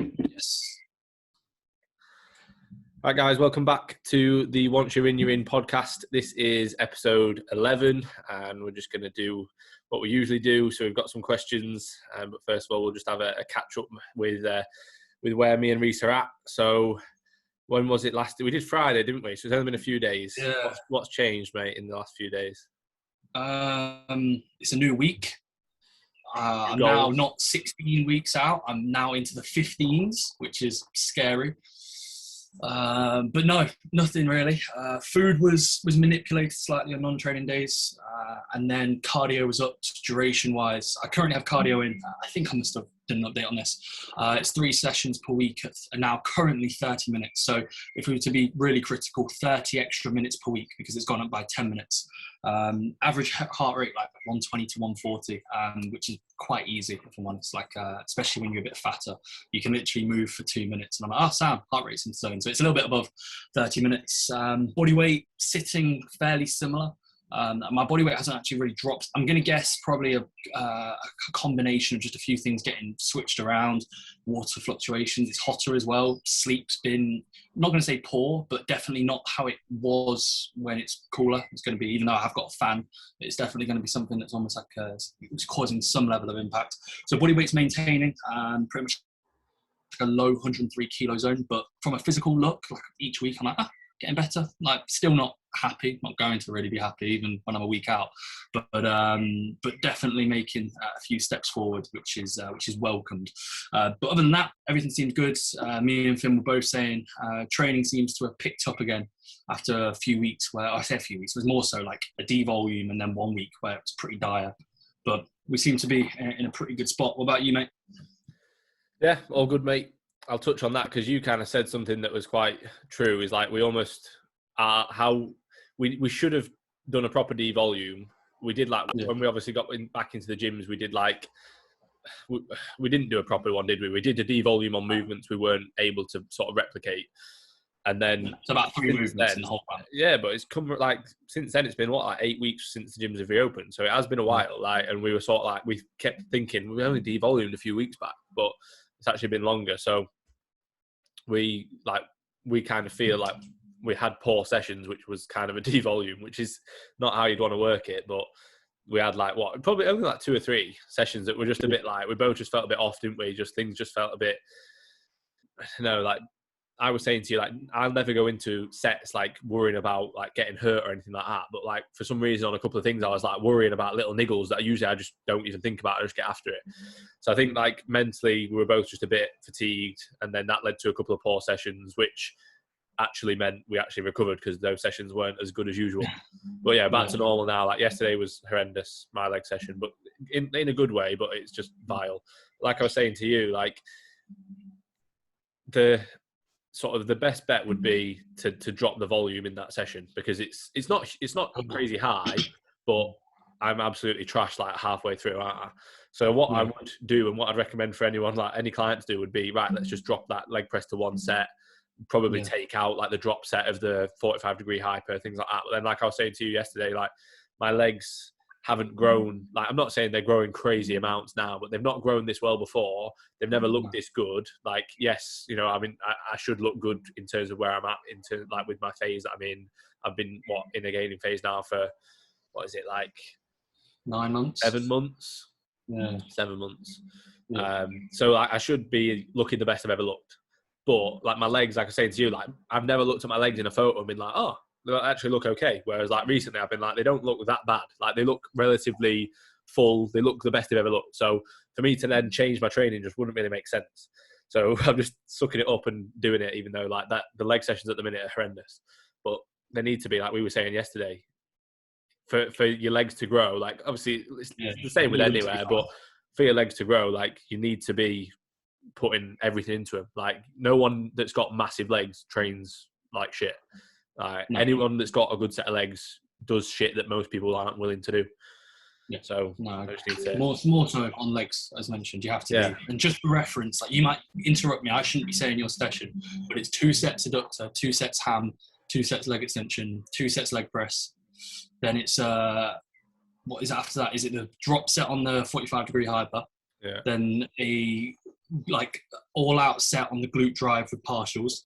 Yes. Right, guys, welcome back to the Once You're In podcast. This is episode 11, and we're just going to do what we usually do. So we've got some questions, but first of all, we'll just have a catch-up with where me and Reece are at. So when was it last? We did Friday, didn't we? So it's only been a few days. Yeah. What's changed, mate, in the last few days? It's a new week. I'm now not 16 weeks out. I'm now into the 15s, which is scary. But no, nothing really. Food was manipulated slightly on non-training days, and then cardio was up duration-wise. I currently have cardio in. I think I must have done an update on this. It's 3 sessions per week, and now currently 30 minutes. So if we were to be really critical, 30 extra minutes per week because it's gone up by 10 minutes. Average heart rate like 120 to 140, which is quite easy if I'm honest. Like especially when you're a bit fatter, you can literally move for 2 minutes. And I'm like, oh, Sam, heart rate's in zone. So it's a little bit above 30 minutes. Body weight sitting fairly similar. My body weight hasn't actually really dropped. I'm going to guess probably a combination of just a few things getting switched around, water fluctuations. It's hotter as well. Sleep's been, I'm not going to say poor, but definitely not how it was when it's cooler. It's going to be, even though I have got a fan, it's definitely going to be something that's almost like it's causing some level of impact. So body weight's maintaining, pretty much like a low 103 kilo zone. But from a physical look, like each week, I'm like, getting better. Like still not happy, not going to really be happy even when I'm a week out, but definitely making a few steps forward, which is welcomed. But other than that, everything seems good. Me and Finn were both saying training seems to have picked up again after a few weeks where, I say a few weeks, it was more so like a devolume and then 1 week where it was pretty dire, but we seem to be in a pretty good spot. What about you, mate? Yeah, all good, mate. I'll touch on that because you kind of said something that was quite true. Is like we almost how we should have done a proper devolume. We did when we obviously got back into the gyms. We did we didn't do a proper one, did we? We did a devolume on movements we weren't able to sort of replicate, and then it's about 3 movements in the whole time. Yeah, but it's come since then. It's been 8 weeks since the gyms have reopened, so it has been a while. And we were sort of we kept thinking we only devolumed a few weeks back, but it's actually been longer. So we kind of feel like we had poor sessions, which was kind of a devolume, which is not how you'd want to work it. But we had probably only 2 or 3 sessions that were just a bit we both just felt a bit off, didn't we? Just things just felt a bit, I was saying to you, I'll never go into sets worrying about getting hurt or anything like that. But for some reason on a couple of things, I was worrying about little niggles that usually I just don't even think about. I just get after it. So I think mentally we were both just a bit fatigued, and then that led to a couple of poor sessions, which actually meant we actually recovered because those sessions weren't as good as usual. But yeah, back to normal now. Yesterday was horrendous, my leg session, but in a good way. But it's just vile. Like I was saying to you, the best bet would be to drop the volume in that session because it's not crazy high, but I'm absolutely trashed halfway through, aren't I? So what I would do and what I'd recommend for anyone, any client to do, would be let's just drop that leg press to 1 set, probably take out the drop set of the 45-degree hyper, things like that. But then I was saying to you yesterday, my legs haven't grown. I'm not saying they're growing crazy amounts now, but they've not grown this well before. They've never looked this good. Yes, I should look good in terms of where I'm at with my phase that I'm in. I've been in a gaining phase now for 9 months, 7 months. Yeah, 7 months. Yeah. So I should be looking the best I've ever looked. But my legs, like I was saying to you, I've never looked at my legs in a photo and been oh, they actually look okay. Whereas recently I've been they don't look that bad. They look relatively full. They look the best they've ever looked. So for me to then change my training just wouldn't really make sense. So I'm just sucking it up and doing it, even though that the leg sessions at the minute are horrendous. But they need to be, we were saying yesterday, for your legs to grow. Obviously it's the same with anywhere, but for your legs to grow, you need to be putting everything into them. No one that's got massive legs trains like shit. Anyone that's got a good set of legs does shit that most people aren't willing to do. Yeah. So I just need to more so on legs, as mentioned. You have to be. And just for reference, you might interrupt me. I shouldn't be saying your session, but it's 2 sets adductor, 2 sets ham, 2 sets leg extension, 2 sets leg press. Then it's what is after that? Is it the drop set on the 45-degree hyper? Yeah. Then a like all out set on the glute drive with partials.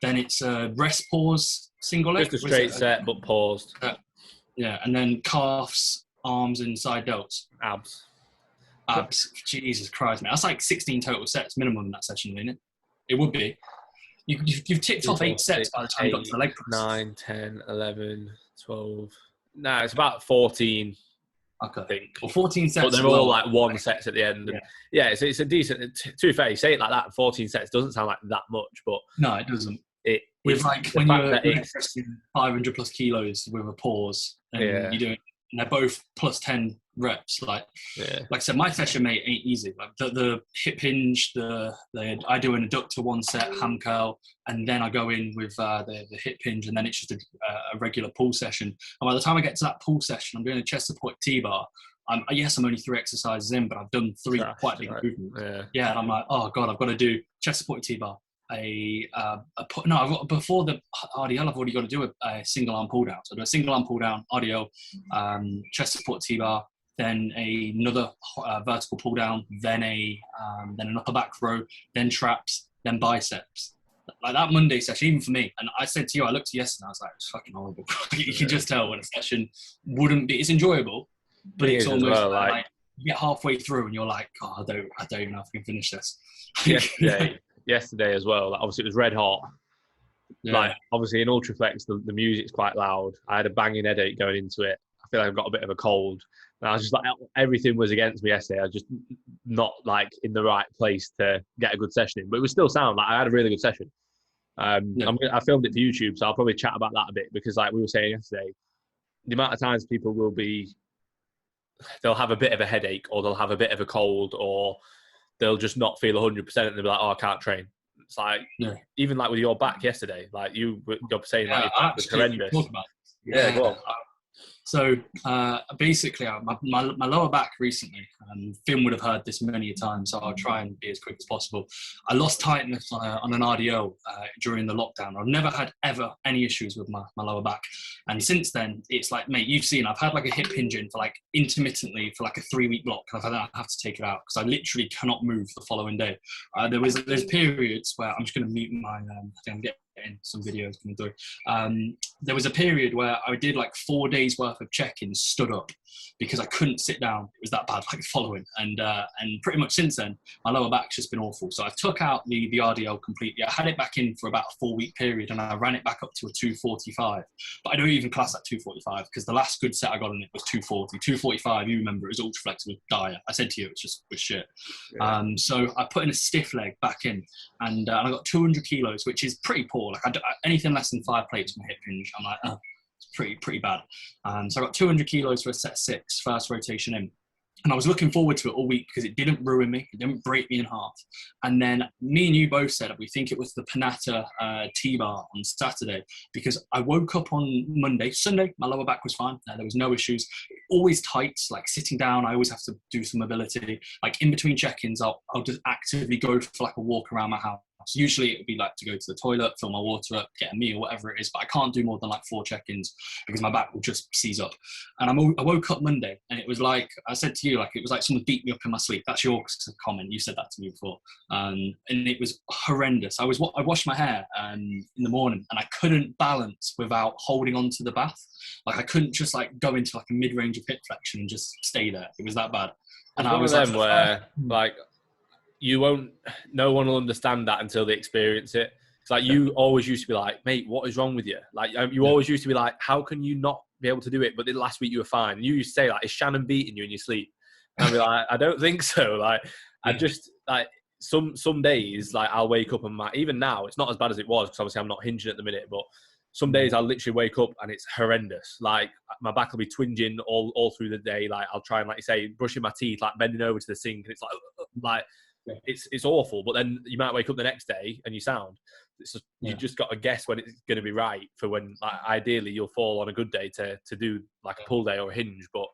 Then it's a rest pause single leg. Just a straight set, but paused. Yeah, and then calves, arms, and side delts. Abs. Jesus Christ, man. That's like 16 total sets minimum in that session, isn't it? It would be. You've ticked off 8 sets by the time you got to the leg press. 9, 10, 11, 12. No, it's about 14. Okay. I think. Well, 14 sets. But they're all like one sets at the end. And yeah, it's a decent. To be fair, you say it like that. 14 sets doesn't sound like that much, but no, it doesn't. With like when you're pressing 500 plus kilos with a pause, and you're doing, and they're both plus 10 reps. Like I said, my session mate ain't easy. Like the hip hinge, I do an adductor 1 set, ham curl, and then I go in with the hip hinge, and then it's just a regular pull session. And by the time I get to that pull session, I'm doing a chest support T-bar. I'm only 3 exercises in, but I've done 3 quite big movements. Yeah, and I'm like, oh god, I've got to do chest support T-bar. Before the RDL, I've already got to do a single arm pull down. So I do a single arm pull down, RDL, chest support T-bar, then another vertical pull down, then an upper back row, then traps, then biceps. Like that Monday session, even for me. And I said to you, I looked yesterday, I was like, it's fucking horrible. You can just tell when a session wouldn't be. It's enjoyable, but it's almost well, like you get halfway through and you're like, oh, I don't even know if I can finish this. Yesterday as well, like obviously it was red hot. Like obviously in Ultraflex the music's quite loud. I had a banging headache going into it. I feel like I've got a bit of a cold, and I was just like, everything was against me yesterday. I was just not like in the right place to get a good session in, but it was still sound. Like I had a really good session. I filmed it for YouTube, so I'll probably chat about that a bit, because like we were saying yesterday, the amount of times people they'll have a bit of a headache, or they'll have a bit of a cold, or they'll just not feel 100%, and they'll be like, oh, I can't train. It's like, even like with your back yesterday, like you're saying like your back was horrendous. Go on. So basically, my lower back recently, Finn would have heard this many a time, so I'll try and be as quick as possible. I lost tightness on an RDO during the lockdown. I've never had any issues with my lower back. And since then, it's like, mate, you've seen, I've had like a hip hinge in for like intermittently for like a 3-week block. I have to take it out because I literally cannot move the following day. There's periods where I'm just going to mute my, I think I'm getting some videos coming through. There was a period where I did like 4 days worth of check-ins stood up because I couldn't sit down. It was that bad, like following. And pretty much since then, my lower back's just been awful. So I took out the RDL completely. I had it back in for about a 4-week period, and I ran it back up to a 245. But I don't even class that 245 because the last good set I got on it was 240. 245, you remember, it was Ultraflex, it was dire. I said to you, it was shit. Yeah. So I put in a stiff leg back in, and I got 200 kilos, which is pretty poor. Like anything less than 5 plates on my hip hinge, I'm like, oh, it's pretty bad. So I got 200 kilos for a set 6, first rotation in. And I was looking forward to it all week because it didn't ruin me. It didn't break me in half. And then me and you both said we think it was the Panatta T-bar on Saturday, because I woke up on Sunday, my lower back was fine. There was no issues. Always tight, like sitting down, I always have to do some mobility. Like in between check-ins, I'll just actively go for like a walk around my house. Usually it would be like to go to the toilet, fill my water up, get a meal, whatever it is. But I can't do more than like 4 check-ins because my back will just seize up. And I woke up Monday and it was like, I said to you, like it was like someone beat me up in my sleep. That's your comment. You said that to me before. And it was horrendous. I washed my hair in the morning and I couldn't balance without holding onto the bath. Like I couldn't just like go into like a mid-range of hip flexion and just stay there. It was that bad. And I was one of them where like, no one will understand that until they experience it. It's like you always used to be like, mate, what is wrong with you? Like you always used to be like, how can you not be able to do it? But then last week you were fine. And you used to say like, is Shannon beating you in your sleep? And I'd be like, I don't think so. Like I just like some days like I'll wake up and even now it's not as bad as it was because obviously I'm not hinging at the minute, but some days I'll literally wake up and it's horrendous. Like my back will be twinging all through the day. Like I'll try and, like you say, brushing my teeth, like bending over to the sink, and it's like it's awful. But then you might wake up the next day and you sound. You just got to guess when it's going to be right for when, like, ideally you'll fall on a good day to do like a pull day or a hinge. But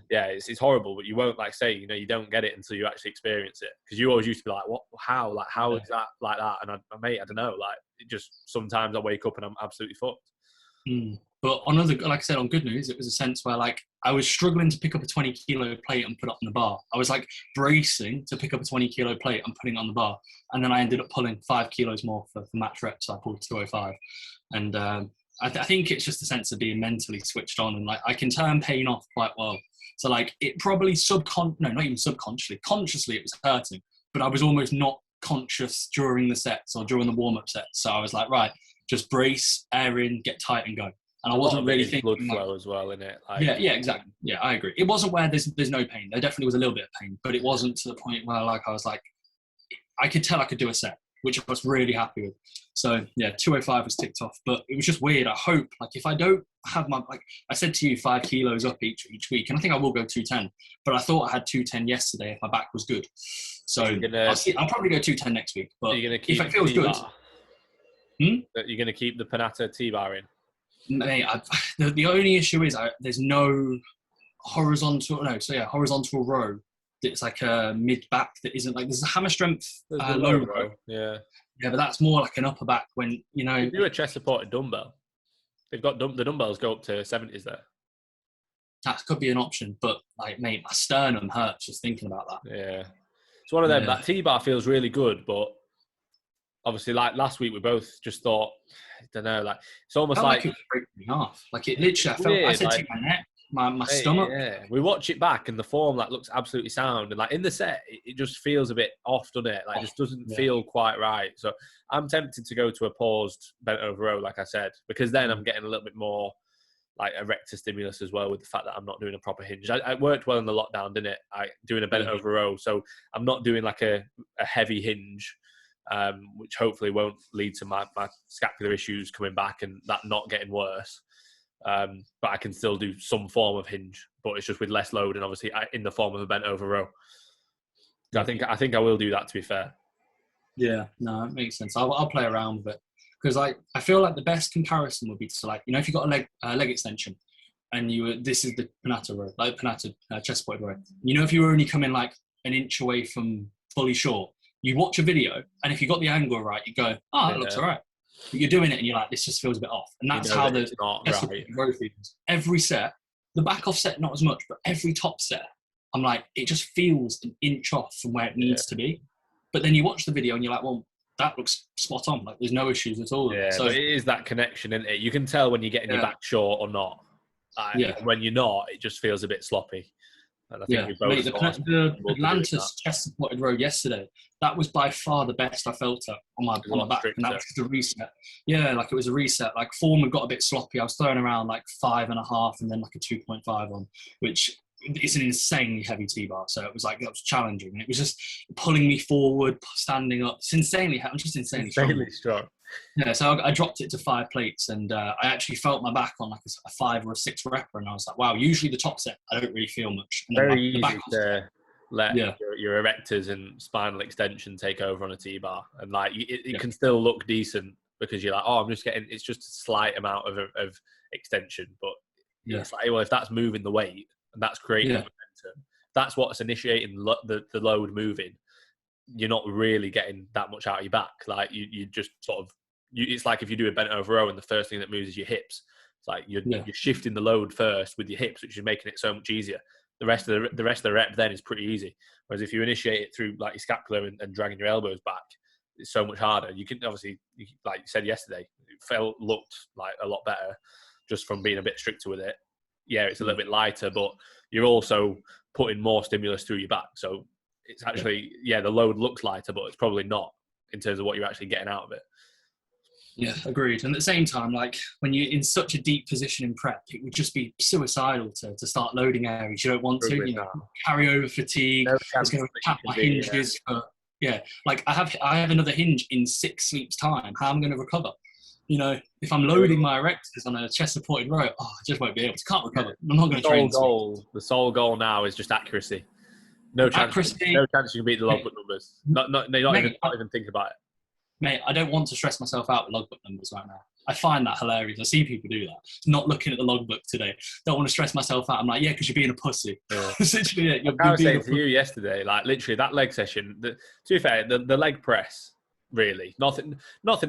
it's horrible. But you won't, like say, you don't get it until you actually experience it, because you always used to be like, what, how is that like that? And I don't know, like it just sometimes I wake up and I'm absolutely fucked. But on other, like I said, on good news, it was a sense where like I was struggling to pick up a 20 kilo plate and put it on the bar. I was like bracing to pick up a 20 kilo plate and putting it on the bar. And then I ended up pulling 5 kilos more for max reps. So I pulled 205. And I think it's just a sense of being mentally switched on, and like I can turn pain off quite well. So like it probably not even subconsciously, consciously it was hurting, but I was almost not conscious during the sets or during the warm-up sets. So I was like, right, just brace, air in, get tight and go. And I wasn't really thinking blood flow as well, innit? Like, yeah, exactly. Yeah, I agree. It wasn't where there's no pain. There definitely was a little bit of pain, but it wasn't to the point where like I was like, I could tell I could do a set, which I was really happy with. So yeah, 205 was ticked off, but it was just weird. I hope like if I don't have my, like I said to you, 5 kilos up each week, and I think I will go 210, but I thought I had 210 yesterday if my back was good. So I'll probably go 210 next week, but if it feels good. You're going to keep the Panatta T-bar in? Mate, the only issue is there's no horizontal row. It's like a mid back that isn't like, there's a hammer strength low row. Yeah, but that's more like an upper back when, you know. You do a chest supported dumbbell. They've got the dumbbells go up to 70s there. That could be an option, but like, mate, my sternum hurts just thinking about that. Yeah. It's one of them, that T-bar feels really good, but obviously like last week we both just thought, I don't know, like it's almost like it was breaking me off. Like it literally, I said to my neck, my stomach. Yeah, we watch it back and the form like looks absolutely sound, and like in the set it just feels a bit off, doesn't it? Like it just doesn't feel quite right. So I'm tempted to go to a paused bent over row, like I said, because then I'm getting a little bit more like erector stimulus as well with the fact that I'm not doing a proper hinge. I worked well in the lockdown, didn't it? Doing a bent over row, so I'm not doing like a heavy hinge. Which hopefully won't lead to my scapular issues coming back and that not getting worse. But I can still do some form of hinge, but it's just with less load and obviously in the form of a bent over row. So I think I will do that, to be fair. Yeah, no, it makes sense. I'll play around with it because like I feel like the best comparison would be to like, you know, if you got a leg extension and this is the Panatta row, like Panatta chest supported row. You know, if you were only coming like an inch away from fully short, you watch a video, and if you got the angle right, you go, oh, that looks all right. But you're doing it, and you're like, this just feels a bit off. And that's how the growth feels. Every set, the back off set, not as much, but every top set, I'm like, it just feels an inch off from where it needs to be. But then you watch the video, and you're like, well, that looks spot on. Like, there's no issues at all. Yeah, so it is that connection, isn't it? You can tell when you're getting your back short or not. When you're not, it just feels a bit sloppy. Yeah, mate, the Atlantis chest supported row yesterday, that was by far the best I felt it on my back, and that was just a reset. Yeah, like it was a reset. Like form had got a bit sloppy. I was throwing around like 5.5 and then like a 2.5 on, which is an insanely heavy T-bar. So it was like, that was challenging. And it was just pulling me forward, standing up. It's insanely, I'm just insanely strong. Yeah, so I dropped it to 5 plates, and I actually felt my back on like a 5 or a 6 repper, and I was like, wow, usually the top set, I don't really feel much. And very easy to let your erectors and spinal extension take over on a T-bar, and like it can still look decent because you're like, oh, I'm just getting, it's just a slight amount of extension, but it's like, well, if that's moving the weight and that's creating momentum, that's what's initiating the load moving, you're not really getting that much out of your back. Like you just sort of, it's like if you do a bent over row and the first thing that moves is your hips. It's like you're shifting the load first with your hips, which is making it so much easier. The rest of the rep then is pretty easy. Whereas if you initiate it through like your scapula and dragging your elbows back, it's so much harder. You can obviously, like you said yesterday, it looked like a lot better just from being a bit stricter with it. Yeah, it's a little bit lighter, but you're also putting more stimulus through your back. So it's actually, the load looks lighter, but it's probably not in terms of what you're actually getting out of it. Yeah, agreed. And at the same time, like when you're in such a deep position in prep, it would just be suicidal to start loading areas you don't want to. You know, carry over fatigue. It's going to tap my hinges. Like I have another hinge in 6 sleeps time. How am I going to recover? You know, if I'm loading my erectors on a chest supported row, I just won't be able to. Can't recover. I'm not going to train. The sole goal now is just accuracy. No chance you can beat the logbook numbers. Not even think about it. Mate, I don't want to stress myself out with logbook numbers right now. I find that hilarious. I see people do that. Not looking at the logbook today. Don't want to stress myself out. I'm like, because you're being a pussy. Yeah. Essentially, I was saying to you yesterday, like literally that leg session. To be fair, the leg press, really, nothing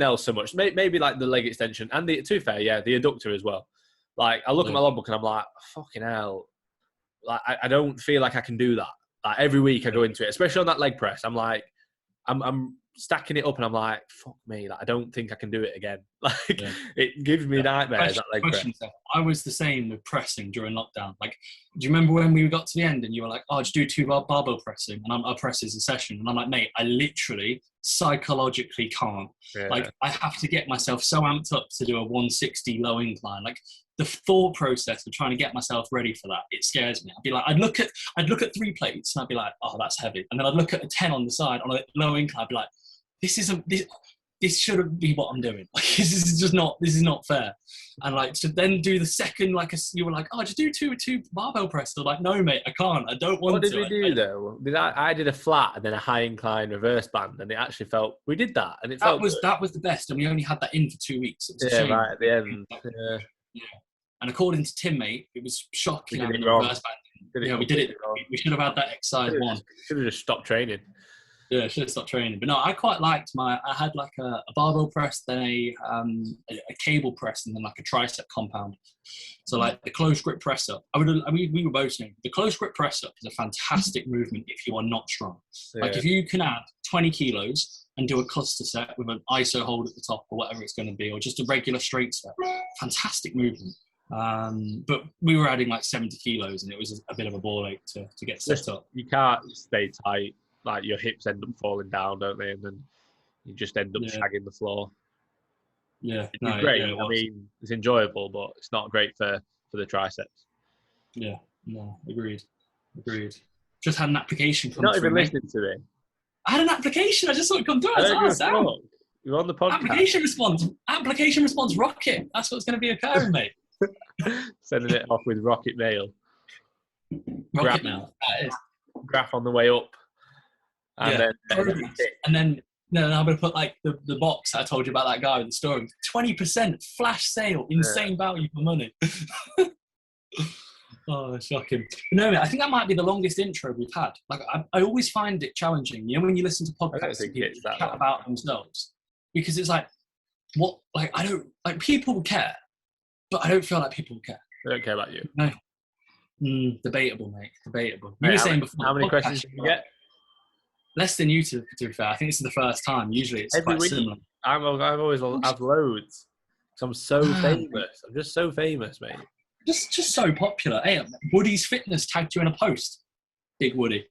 else so much. Maybe like the leg extension and to be fair, the adductor as well. Like, I look at my logbook and I'm like, fucking hell. Like, I don't feel like I can do that. Like, every week I go into it, especially on that leg press. I'm like, I'm stacking it up and I'm like, fuck me. Like, I don't think I can do it again. Like, it gives me nightmares, that leg press. I was the same with pressing during lockdown. Like, do you remember when we got to the end and you were like, oh, just do 2 barbell pressing and I'll press as a session. And I'm like, mate, I literally psychologically can't. Yeah. Like, I have to get myself so amped up to do a 160 low incline. Like, the thought process of trying to get myself ready for that, it scares me. I'd be like, I'd look at 3 plates and I'd be like, oh, that's heavy. And then I'd look at a 10 on the side on a low incline. I'd be like, this shouldn't be what I'm doing. Like, this is not fair. And like, to then do the second, like, you were like, oh, just do two barbell press. I'm like, no, mate, I can't. I don't want to. What did we do though? I did a flat and then a high incline reverse band, and it actually felt, we did that, and that was the best. And we only had that in for 2 weeks. Right at the end. Yeah. And according to Tim, mate, it was shocking. We did it wrong. We did it. We should have had that exercise one. Should have just stopped training. Yeah, I should have stopped training. But no, I quite liked I had like a barbell press, then a cable press, and then like a tricep compound. So like the close grip press up, we were both saying the close grip press up is a fantastic movement if you are not strong. Yeah. Like, if you can add 20 kilos and do a cluster set with an ISO hold at the top or whatever it's going to be, or just a regular straight set, fantastic movement. But we were adding like 70 kilos and it was a bit of a ball ache to get set up. You can't stay tight. Like, your hips end up falling down, don't they? And then you just end up shagging the floor. Yeah. It's great. Yeah, I mean, it's enjoyable, but it's not great for the triceps. Yeah. No, agreed. Just had an application come through. Not even listening to it. I had an application. I just saw it come through. You're on the podcast. Application response rocket. That's what's going to be occurring, mate. Sending it off with rocket mail. Rocket mail. That is. Graph on the way up. And then I'm going to put like the box I told you about, that guy with the story. 20% flash sale, insane value for money. Oh, shocking. No, I think that might be the longest intro we've had. Like, I always find it challenging, you know, when you listen to podcasts and people chat about themselves, because it's like, what, like, I don't, like, people care, but I don't feel like people care. They don't care about you. No. Debatable, mate. Debatable. You were saying before. How many questions did you get? Less than you, to be fair. I think this is the first time. Usually it's quite similar. I've always have loads. Because I'm so famous. I'm just so famous, mate. Just so popular. Hey, Woody's Fitness tagged you in a post. Big Woody.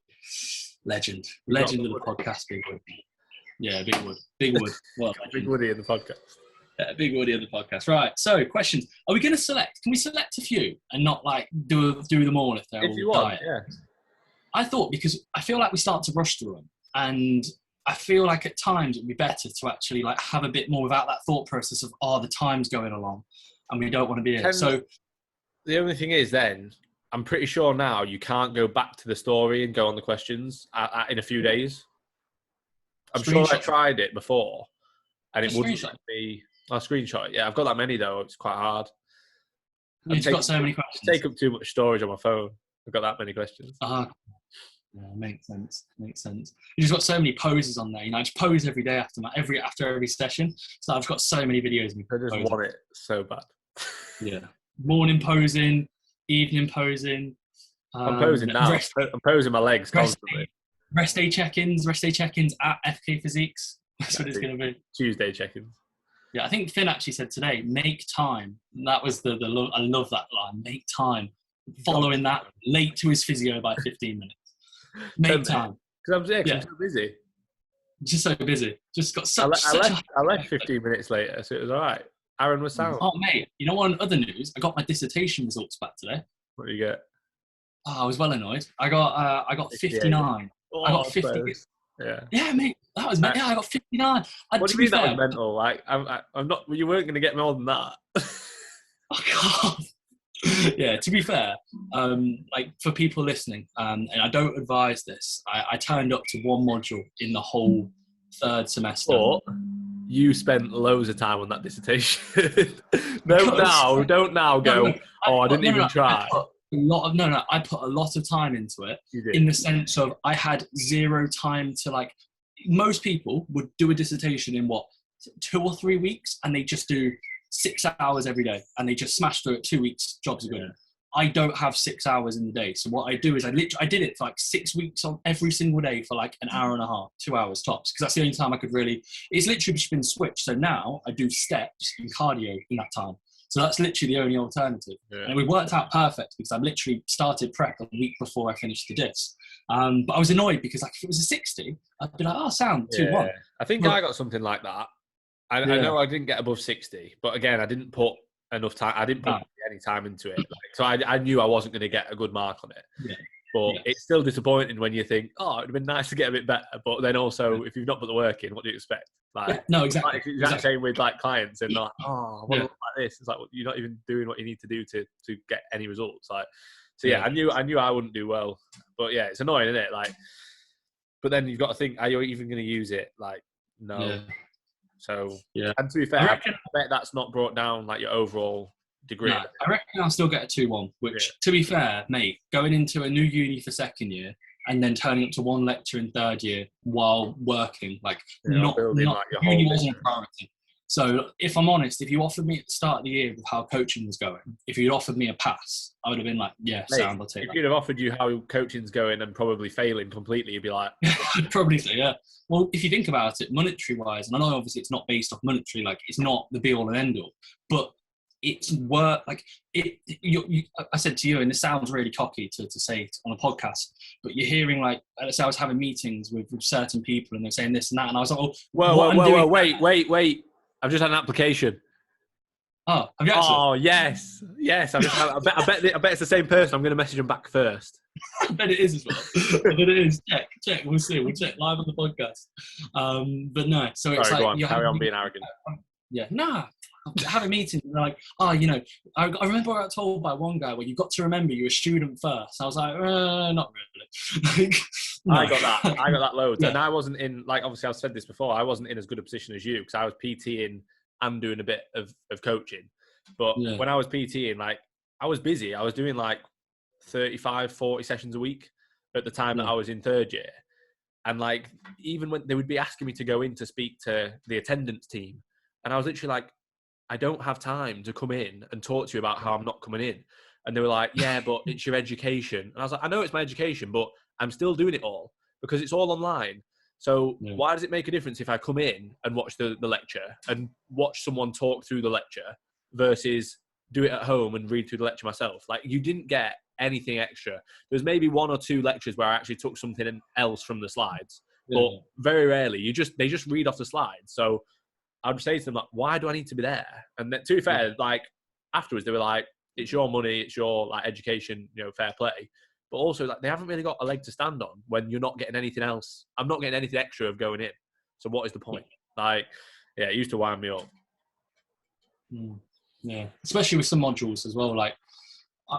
Legend of the podcast, Big Woody. Yeah, Big Wood. Well, Big Woody in the podcast. Yeah, Big Woody in the podcast. Right, so questions. Are we going to select? Can we select a few and not like do them all if they're all you want, yeah. I thought, because I feel like we start to rush through them, and I feel like at times it'd be better to actually like have a bit more without that thought process of, the time's going along and we don't want to be here. So the only thing is, then I'm pretty sure now you can't go back to the story and go on the questions in a few days. I'm sure I tried it before and it wouldn't let me. I'll screenshot it. Yeah, I've got that many though. It's quite hard. You've got so many questions. Take up too much storage on my phone. I've got that many questions. Yeah, makes sense. You just got so many poses on there. You know, I just pose every day after every session. So I've got so many videos. I just want it so bad. Yeah. Morning posing, evening posing. I'm posing now. I'm posing my legs constantly. Rest day check-ins at fkphysiques. That's what it's going to be. Tuesday check-ins. Yeah, I think Finn actually said today, make time. That was the I love that line, make time. Following that, late to his physio by 15 minutes. Make time. Because I'm so busy. Just so busy. Just got such. I left 15 minutes later, so it was all right. Aaron was sound. Oh, mate. You know what? In other news, I got my dissertation results back today. What did you get? Oh, I was well annoyed. I got 59. I got 50. Yeah, mate. That was mental. Yeah, I got 59. What do you mean that was mental? Like, I'm not. You weren't going to get more than that. Oh God. Yeah, to be fair, like for people listening, and I don't advise this, I turned up to one module in the whole third semester. But you spent loads of time on that dissertation. Don't now go, I didn't even try. I put a lot of time into it, in the sense of I had zero time to, like, most people would do a dissertation in 2 or 3 weeks, and they just do 6 hours every day, and they just smash through it. 2 weeks, jobs are good. I don't have 6 hours in the day. So what I do is I did it for like 6 weeks on every single day for like an hour and a half, 2 hours tops. Because that's the only time I could really, it's literally just been switched. So now I do steps and cardio in that time. So that's literally the only alternative. Yeah. And we worked out perfect because I literally started prep a week before I finished the disc. But I was annoyed because like if it was a 60, I'd be like, oh, sound 2-1. I think I got something like that. I know I didn't get above 60, but again, I didn't put enough time. I didn't put any time into it. So I knew I wasn't going to get a good mark on it. Yeah. But it's still disappointing when you think, oh, it'd have been nice to get a bit better. But then also, if you've not put the work in, what do you expect? Like, no, exactly. Like, exactly same with like clients and like, oh, I want to look like this. It's like you're not even doing what you need to do to get any results. Like, so I knew I wouldn't do well. But yeah, it's annoying, isn't it? Like, but then you've got to think, are you even going to use it? Like, no. Yeah. So, and to be fair, I bet that's not brought down like your overall degree. No, I reckon I'll still get a 2-1, which, to be fair, mate, going into a new uni for second year and then turning up to one lecture in third year while working, like, not uni wasn't a priority. So, if I'm honest, if you offered me at the start of the year with how coaching was going, if you'd offered me a pass, I would have been like, yeah, sound, I'll take that. If you'd have offered you how coaching's going and probably failing completely, you'd be like... I'd probably say, yeah. Well, if you think about it, monetary-wise, and I know obviously it's not based off monetary, like, it's not the be-all and end-all, but it's work, like, I said to you, and this sounds really cocky to say it on a podcast, but you're hearing, like, let's say I was having meetings with certain people and they're saying this and that, and I was like, oh, whoa, wait. I've just had an application. Oh, have you actually? Oh, yes. I bet it's the same person. I'm going to message them back first. I bet it is as well. I bet it is. Check. We'll see. We'll check live on the podcast. But no. So it's sorry, like... Carry on being arrogant. Yeah. Nah. Have a meeting and they're like, oh, you know, I remember I got told by one guy, well, you've got to remember you're a student first. I was like, not really. Like, no. I got that loads. Yeah. And I wasn't in, like, obviously I've said this before, I wasn't in as good a position as you because I was PTing and doing a bit of coaching. But when I was PTing, like, I was busy. I was doing like 35, 40 sessions a week at the time that I was in third year. And like, even when they would be asking me to go in to speak to the attendance team, and I was literally like, I don't have time to come in and talk to you about how I'm not coming in. And they were like, yeah, but it's your education. And I was like, I know it's my education, but I'm still doing it all because it's all online. So why does it make a difference if I come in and watch the lecture and watch someone talk through the lecture versus do it at home and read through the lecture myself? Like, you didn't get anything extra. There's maybe 1 or 2 lectures where I actually took something else from the slides, but very rarely. They just read off the slides. So I'd say to them, like, why do I need to be there? And then, to be fair, like, afterwards, they were like, it's your money, it's your, like, education, you know, fair play. But also, like, they haven't really got a leg to stand on when you're not getting anything else. I'm not getting anything extra of going in. So what is the point? Like, yeah, it used to wind me up. Yeah, especially with some modules as well. Like,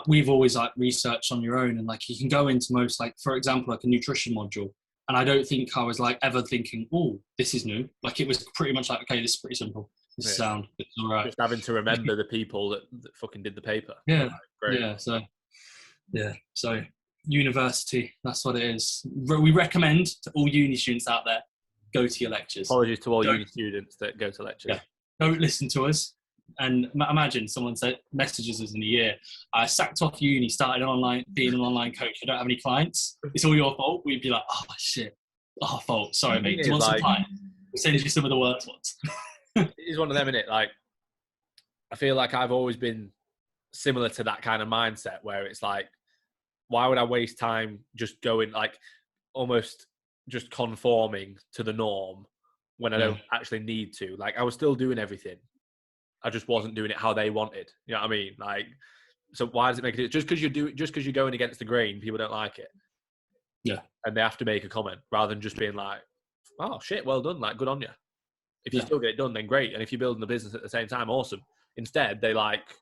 we've always, like, researched on your own. And, like, you can go into most, like, for example, like a nutrition module. And I don't think I was like ever thinking, oh, this is new. Like, it was pretty much like, okay, this is pretty simple. This is sound. It's all right. Just having to remember the people that fucking did the paper. Yeah. Like, great. Yeah. So university, that's what it is. We recommend to all uni students out there, go to your lectures. Apologies to all uni students that go to lectures. Yeah. Don't listen to us. And imagine someone messages us in a year, I sacked off uni, started being an online coach. I don't have any clients. It's all your fault. We'd be like, oh, shit. Our fault. Sorry, mate. Do you want some clients? We'll send you some of the worst ones. It is one of them, innit? Like, I feel like I've always been similar to that kind of mindset where it's like, why would I waste time just going, like, almost just conforming to the norm when I don't actually need to? Like, I was still doing everything. I just wasn't doing it how they wanted. You know what I mean? Like, so why does it make it? Just because you're going against the grain, people don't like it. Yeah. And they have to make a comment rather than just being like, oh shit, well done. Like, good on you. If you still get it done, then great. And if you're building the business at the same time, awesome. Instead, they like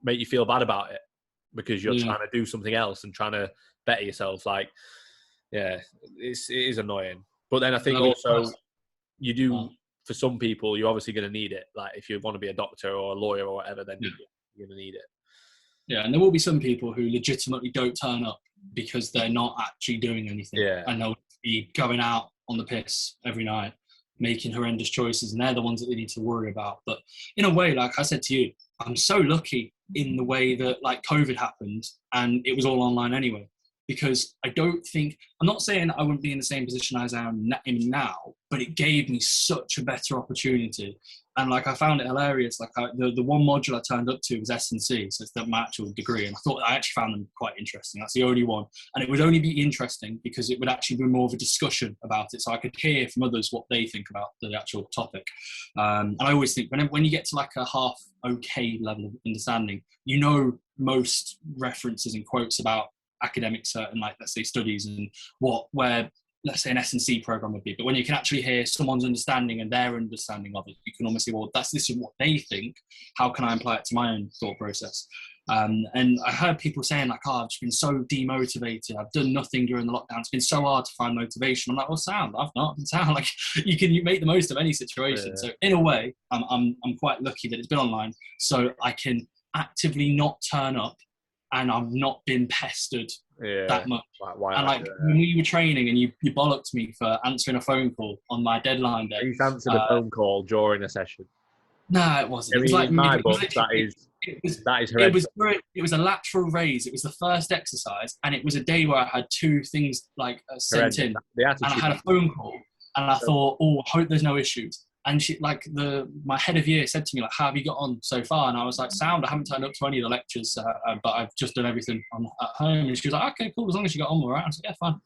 make you feel bad about it because you're trying to do something else and trying to better yourself. Like, yeah, it is annoying. But then I think also you do, for some people, you're obviously going to need it. Like, if you want to be a doctor or a lawyer or whatever, then you're going to need it. Yeah, and there will be some people who legitimately don't turn up because they're not actually doing anything. Yeah. And they'll be going out on the piss every night. making horrendous choices, and they're the ones that they need to worry about. But in a way, like I said to you, I'm so lucky in the way that like COVID happened and it was all online anyway, because I don't think, I'm not saying I wouldn't be in the same position as I am in now, but it gave me such a better opportunity. And like, I found it hilarious. Like the one module I turned up to was S&C, so it's my actual degree. And I actually found them quite interesting. That's the only one. And it would only be interesting because it would actually be more of a discussion about it. So I could hear from others what they think about the actual topic. And I always think when you get to like a half okay level of understanding, you know, most references and quotes about academics and like, let's say, studies and where let's say an S&C program would be. But when you can actually hear someone's understanding and their understanding of it, you can almost say, well, this is what they think. How can I apply it to my own thought process? And I heard people saying like, oh, I've just been so demotivated. I've done nothing during the lockdown. It's been so hard to find motivation. I'm like, well, I've not. Like you make the most of any situation. Yeah. So in a way, I'm quite lucky that it's been online, so I can actively not turn up and I've not been pestered that much. And like when we were training and you bollocked me for answering a phone call on my deadline day. You answered a phone call during a session. No, it wasn't. I mean, it was like my book, that is horrendous. It was a lateral raise. It was the first exercise, and it was a day where I had two things like sent in, and I had a phone call, and I thought, oh, I hope there's no issues. And she, like my head of year said to me, like, how have you got on so far? And I was like, sound, I haven't turned up to any of the lectures, but I've just done everything at home. And she was like, okay, cool, as long as you got on all right. I was like, yeah, fine.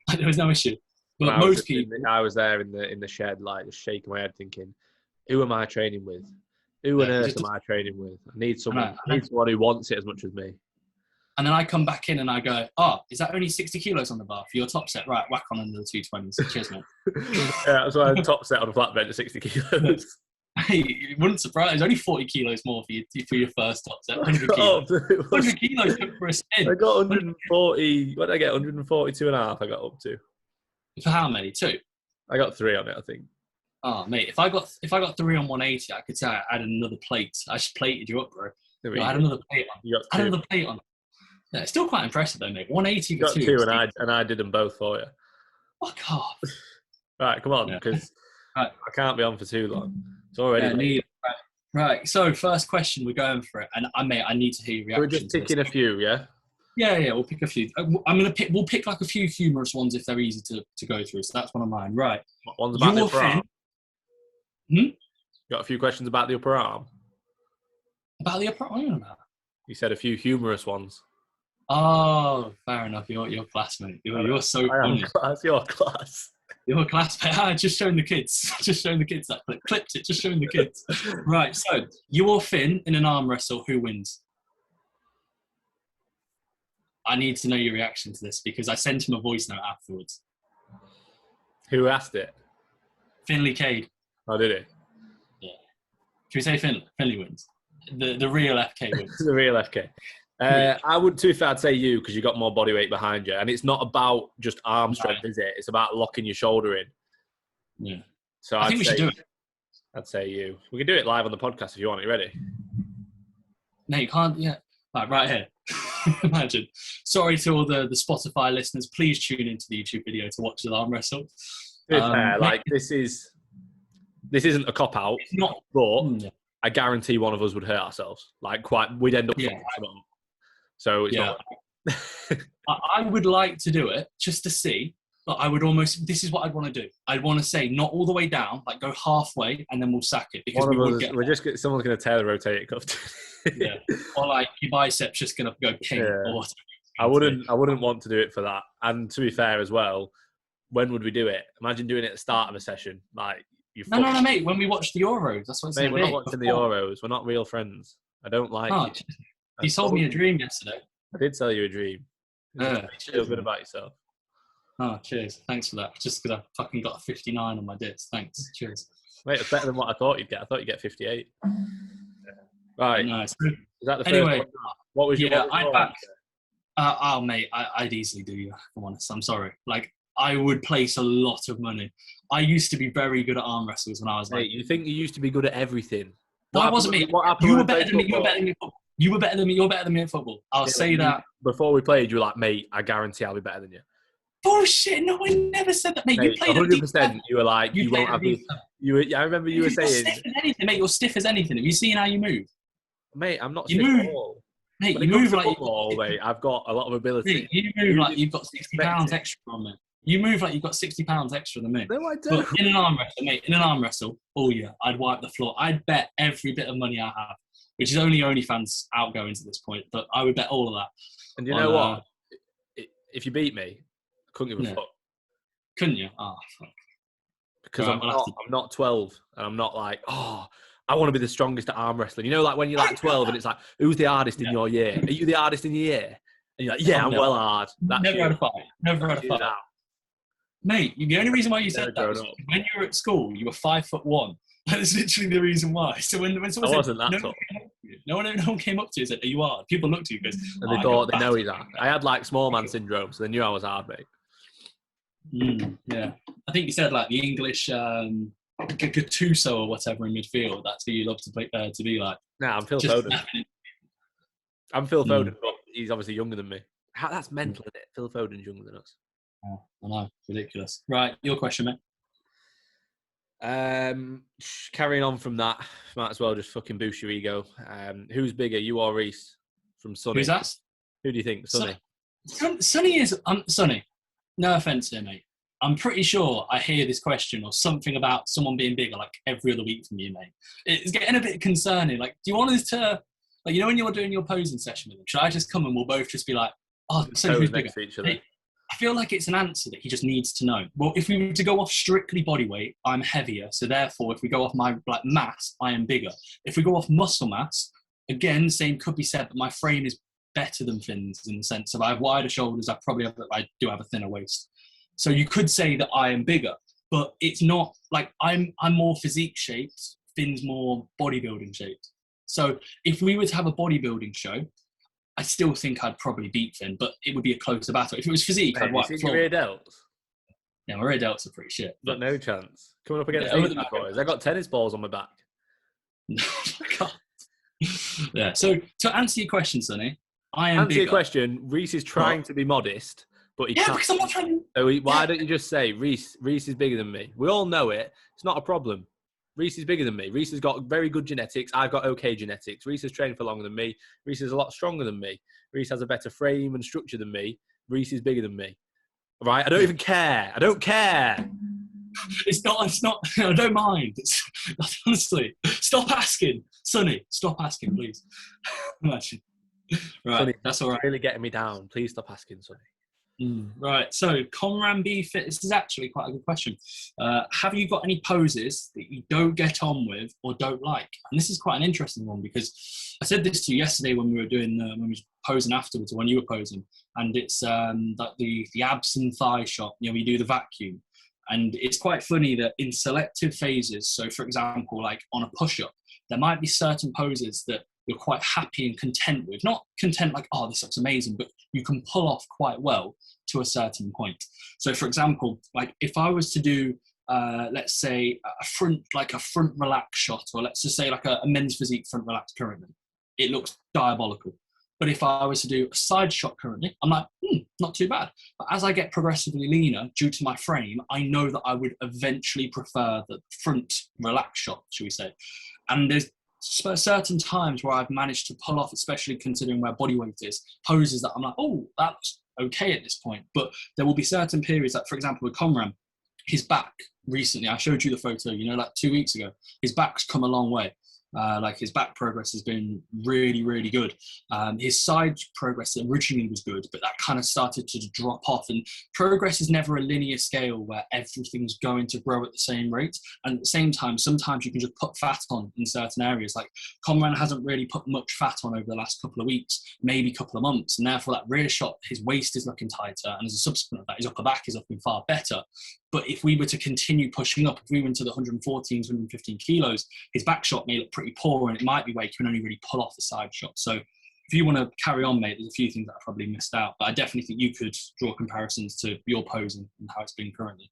Like, there was no issue. But most people... I was there in the shed, like, just shaking my head thinking, who am I training with? Who on earth am I training with? I need someone who wants it as much as me. And then I come back in and I go, oh, is that only 60 kilos on the bar for your top set? Right, whack on under the 220s. Cheers, mate. Yeah, that's why I top set on a flat bench at 60 kilos. Hey, it wouldn't surprise. Only 40 kilos more for your first top set. 100 kilos. 100 kilos for a spin. I got 140. What did I get? 142 and a half I got up to. For how many? 2? I got 3 on it, I think. Oh, mate, if I got 3 on 180, I could say I had another plate. I just plated you up, bro. I had another plate on. I had another plate on. Yeah, it's still quite impressive though, mate. 180 for 2. You got 2 and I did them both for you. Fuck off. Right, come on, because I can't be on for too long. It's already right. So first question, we're going for it, and I need to hear your reaction. We're just picking a few, yeah. Yeah, we'll pick a few. We'll pick like a few humorous ones if they're easy to go through. So that's one of mine. Right. What one's about the upper arm? Got a few questions about the upper arm. About the upper arm? You said a few humorous ones. Oh, fair enough. You're classmate. You're so funny. Your class. Your classmate. Just showing the kids. Just showing the kids that clip. Clipped it. Just showing the kids. Right. So you or Finn in an arm wrestle, who wins? I need to know your reaction to this because I sent him a voice note afterwards. Who asked it? Finley Cade. Oh, did he? Yeah. Should we say Finley wins? The real FK wins. The real FK. I would, to be fair, I'd say you because you got more body weight behind you, and it's not about just arm strength, is it? It's about locking your shoulder in. Yeah. So I think we should do it. I'd say you. We can do it live on the podcast if you want. Are you ready? No, you can't. Yeah. Right here. Imagine. Sorry to all the Spotify listeners. Please tune into the YouTube video to watch the arm wrestle. To be fair, like this isn't a cop out. It's not. But I guarantee one of us would hurt ourselves. Like we'd end up. So it's not. I would like to do it just to see, but I would almost. This is what I'd want to do. I'd want to say not all the way down, like go halfway, and then we'll sack it because someone's going to tailor rotate it cuff. Yeah, or like your biceps just going to go king. Yeah. I wouldn't want to do it for that. And to be fair as well, when would we do it? Imagine doing it at the start of a session, like. No, mate. When we watch the Euros, that's what it's we're not watching the Euros. We're not real friends. I don't like you. You sold me a dream yesterday. I did sell you a dream. Yeah. Feel good about yourself. Oh, cheers. Thanks for that. Just because I fucking got a 59 on my disc. Thanks. Cheers. Mate, it's better than what I thought you'd get. I thought you'd get 58. Yeah. Right. Nice. Is that the first one? What was your... Yeah, I'd back... mate, I'd easily do you, if I'm honest. I'm sorry. Like, I would place a lot of money. I used to be very good at arm wrestles when I was like... Mate, you think you used to be good at everything? No, I wasn't me. You were better than me. You were better than me. You were better than me. You're better than me at football. I'll say that. Before we played, you were like, mate, I guarantee I'll be better than you. Bullshit! No, I never said that, mate. You played 100%. You were like, you won't have these. I remember you were saying, stiff as anything, mate. You're stiff as anything. Have you seen how you move? Mate, I'm not You stiff move, at all. mate. When You it comes move to like football, mate, I've got a lot of ability. mate, you move like you've got 60 pounds extra on me. You move like you've got 60 pounds extra than me. No, I don't. But in an arm wrestle, mate, oh yeah, I'd wipe the floor. I'd bet every bit of money I have, which is only OnlyFans outgoing to this point, but I would bet all of that. And you know what? If you beat me, I couldn't give a fuck. Couldn't you? Oh, fuck. Because I'm not 12, and I'm not like, oh, I want to be the strongest at arm wrestling. You know, like when you're like 12 and it's like, who's the hardest in your year? Are you the hardest in your year? And you're like, yeah, I'm well hard. Never had a fight. Never had a fight. Mate, the only reason why you said that was when you were at school, you were 5'1". That's literally the reason why. So when someone said, no one came up to you and said, are you hard? People looked at you and goes, and they thought they know he's hard. I had like small man syndrome, so they knew I was hard, mate. Yeah. I think you said like the English Gattuso or whatever in midfield. That's who you love to play to be like. Nah, I'm Phil Foden. I'm Phil Foden, but he's obviously younger than me. That's mental, isn't it? Phil Foden's younger than us. Oh, I know, ridiculous. Right, your question, mate. Carrying on from that, might as well just fucking boost your ego. Who's bigger, you or Reece? From Sonny. Who's that? Who do you think? Sonny. Sonny is Sonny. No offense here, mate. I'm pretty sure I hear this question or something about someone being bigger like every other week from you, mate. It's getting a bit concerning. Like, do you want us to, like, you know, when you're doing your posing session with him, should I just come and we'll both just be like, oh, Sonny, who's bigger? I feel like it's an answer that he just needs to know. Well, if we were to go off strictly body weight, I'm heavier. So therefore, if we go off my mass, I am bigger. If we go off muscle mass, again, same could be said, but my frame is better than Finn's in the sense of I have wider shoulders. I do have a thinner waist. So you could say that I am bigger, but it's not like I'm more physique shaped. Finn's more bodybuilding shaped. So if we were to have a bodybuilding show, I still think I'd probably beat Finn, but it would be a closer battle. If it was physique, I'd wipe the floor. Your rear delts? Yeah, my rear delts are pretty shit. Got no chance. Coming up against these boys. I got tennis balls on my back. No, I can't. Yeah, so to answer your question, Sonny, I am answer bigger. Your question, Reece is trying to be modest, but he can't. Because I'm not trying to... So why don't you just say, Reece is bigger than me? We all know it. It's not a problem. Reece is bigger than me. Reece has got very good genetics. I've got okay genetics. Reece has trained for longer than me. Reece is a lot stronger than me. Reece has a better frame and structure than me. Reece is bigger than me. All right? I don't even care. I don't care. It's not. I don't mind. Honestly, stop asking. Sonny, stop asking, please. Right, Sonny, that's all right. Really getting me down. Please stop asking, Sonny. Right, so Conran B Fit, this is actually quite a good question. Have you got any poses that you don't get on with or don't like? And this is quite an interesting one because I said this to you yesterday when we were doing when we were posing afterwards, or when you were posing, and it's like the abs and thigh shot. You know, we do the vacuum, and it's quite funny that in selective phases. So, for example, like on a push-up, there might be certain poses that you're quite happy and content with. Not content like, oh, this looks amazing, but you can pull off quite well to a certain point. So for example, like if I was to do, let's say a front relax shot, or let's just say like a men's physique front relax currently, it looks diabolical. But if I was to do a side shot currently, I'm like, not too bad. But as I get progressively leaner due to my frame, I know that I would eventually prefer the front relax shot, should we say. And there's certain times where I've managed to pull off, especially considering where body weight is, poses that I'm like, oh, that's okay at this point. But there will be certain periods, like for example with Conran, his back recently, I showed you the photo, you know, like 2 weeks ago, his back's come a long way. Like his back progress has been really, really good. His side progress originally was good, but that kind of started to drop off. And progress is never a linear scale where everything's going to grow at the same rate. And at the same time, sometimes you can just put fat on in certain areas. Like Conran hasn't really put much fat on over the last couple of weeks, maybe a couple of months. And therefore that rear shot, his waist is looking tighter. And as a subsequent of that, his upper back is looking far better. But if we were to continue pushing up, if we went to the 114, 115 kilos, his back shot may look pretty poor, and it might be where you can only really pull off the side shot. So if you want to carry on, mate, there's a few things that I probably missed out. But I definitely think you could draw comparisons to your posing and how it's been currently.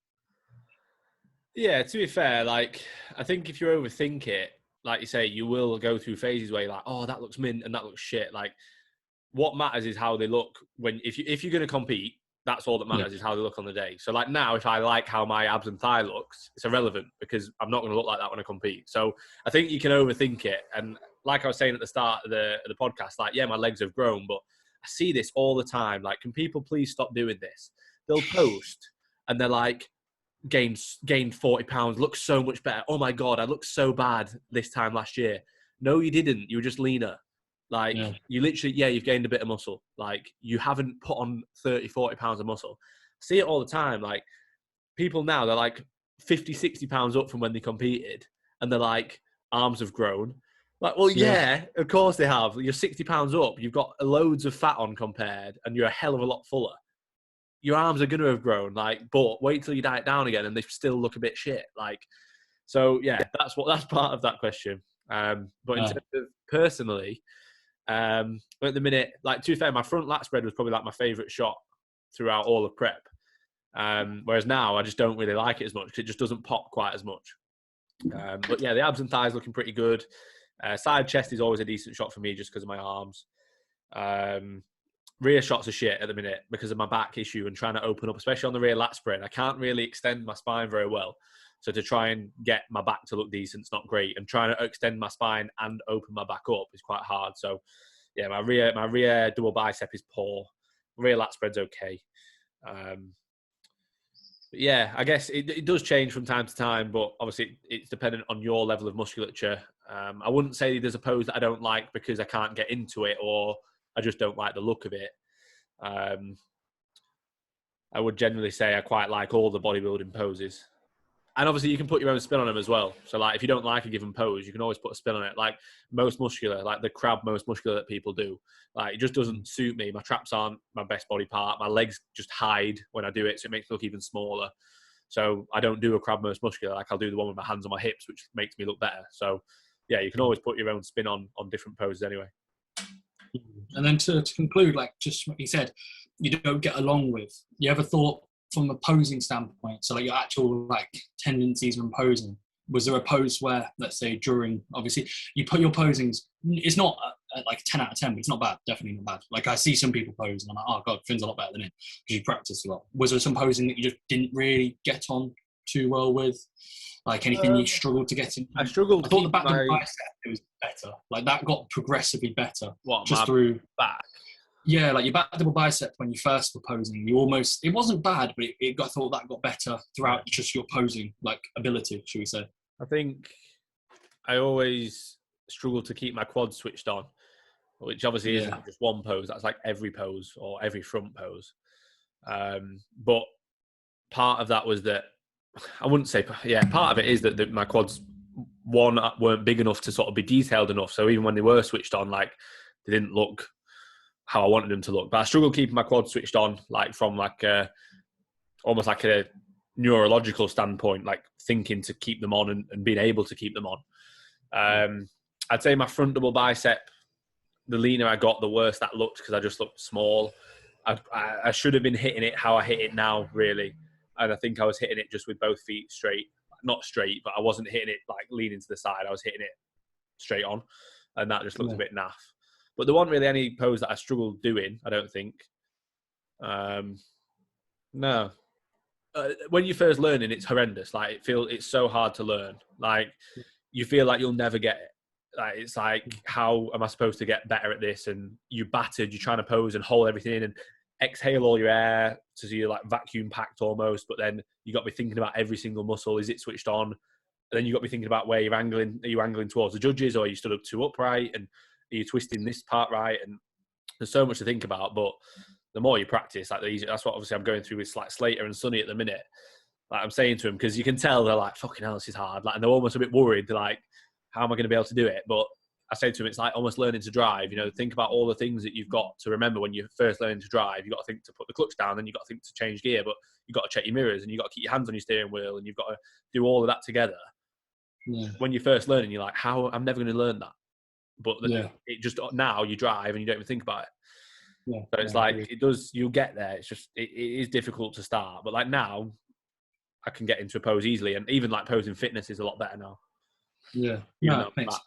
Yeah, to be fair, like, I think if you overthink it, like you say, you will go through phases where you're like, oh, that looks mint and that looks shit. Like, what matters is how they look when, if you're going to compete, That's all that matters, is how they look on the day. So like now, if I like how my abs and thigh looks, it's irrelevant because I'm not going to look like that when I compete. So I think you can overthink it. And like I was saying at the start of the podcast, like, yeah, my legs have grown, but I see this all the time. Like, can people please stop doing this? They'll post and they're like, gained 40 pounds, looks so much better. Oh my God, I looked so bad this time last year. No, you didn't. You were just leaner. Like, you literally, you've gained a bit of muscle. Like, you haven't put on 30, 40 pounds of muscle. I see it all the time. Like, people now, they're like 50, 60 pounds up from when they competed. And they're like, arms have grown. Like, well, yeah, of course they have. You're 60 pounds up. You've got loads of fat on compared, and you're a hell of a lot fuller. Your arms are going to have grown. Like, but wait till you diet down again, and they still look a bit shit. Like, so yeah, that's part of that question. But in terms of personally, at the minute, like, to be fair, my front lat spread was probably like my favourite shot throughout all of prep. Whereas now I just don't really like it as much because it just doesn't pop quite as much. But yeah, the abs and thighs looking pretty good. Side chest is always a decent shot for me just because of my arms. Rear shots are shit at the minute because of my back issue and trying to open up, especially on the rear lat spread. I can't really extend my spine very well. So to try and get my back to look decent, it's not great. And trying to extend my spine and open my back up is quite hard. So yeah, my rear double bicep is poor. Rear lat spread's okay. But yeah, I guess it does change from time to time, but obviously it's dependent on your level of musculature. I wouldn't say there's a pose that I don't like because I can't get into it or I just don't like the look of it. I would generally say I quite like all the bodybuilding poses. And obviously you can put your own spin on them as well. So like if you don't like a given pose, you can always put a spin on it. Like most muscular, like the crab most muscular that people do. Like it just doesn't suit me. My traps aren't my best body part. My legs just hide when I do it, so it makes me look even smaller. So I don't do a crab most muscular. Like I'll do the one with my hands on my hips, which makes me look better. So yeah, you can always put your own spin on different poses anyway. And then to conclude, like just what you said, you don't get along with. You ever thought from a posing standpoint, so like your actual like tendencies when posing, was there a pose where, let's say during, obviously you put your posings, it's not like 10 out of 10, but it's not bad, definitely not bad. Like I see some people pose and I'm like, oh God, Finn's a lot better than it because you practice a lot. Was there some posing that you just didn't really get on too well with? Like anything you struggled to get in? I struggled. I thought the back of the bicep, it was better. Like that got progressively better. What, just through back? Yeah, like your back double bicep when you first were posing, it wasn't bad, but I thought that got better throughout just your posing, like ability, should we say. I think I always struggle to keep my quads switched on, which obviously isn't just one pose. That's like every pose or every front pose. But part of that was that, I wouldn't say, part of it is that my quads, weren't big enough to sort of be detailed enough. So even when they were switched on, like they didn't look how I wanted them to look. But I struggled keeping my quads switched on, like from like almost like a neurological standpoint, like thinking to keep them on and being able to keep them on. I'd say my front double bicep, the leaner I got, the worse that looked because I just looked small. I should have been hitting it how I hit it now, really. And I think I was hitting it just with both feet straight. Not straight, but I wasn't hitting it like leaning to the side. I was hitting it straight on. And that just looked a bit naff. But there wasn't really any pose that I struggled doing, I don't think. No. When you're first learning, it's horrendous. Like it's so hard to learn. Like you feel like you'll never get it. Like it's like, how am I supposed to get better at this? And you're battered. You're trying to pose and hold everything in and exhale all your air so you're like vacuum packed almost. But then you got to be thinking about every single muscle. Is it switched on? And then you got to be thinking about where you're angling. Are you angling towards the judges, or are you stood up too upright? And are you twisting this part right? And there's so much to think about. But the more you practice, like the easier. That's what obviously I'm going through with like Slater and Sonny at the minute. Like I'm saying to them, because you can tell they're like, fucking hell, this is hard. Like, and they're almost a bit worried. They're like, how am I going to be able to do it? But I say to them, it's like almost learning to drive. You know, think about all the things that you've got to remember when you're first learning to drive. You've got to think to put the clutch down, then you've got to think to change gear, but you've got to check your mirrors, and you've got to keep your hands on your steering wheel, and you've got to do all of that together. Yeah. When you're first learning, you're like, how? I'm never going to learn that. But it just, now you drive and you don't even think about it. Yeah. So it's like, it does, you'll get there. It's just, it is difficult to start. But like now, I can get into a pose easily. And even like posing fitness is a lot better now. Yeah. No, it makes sense.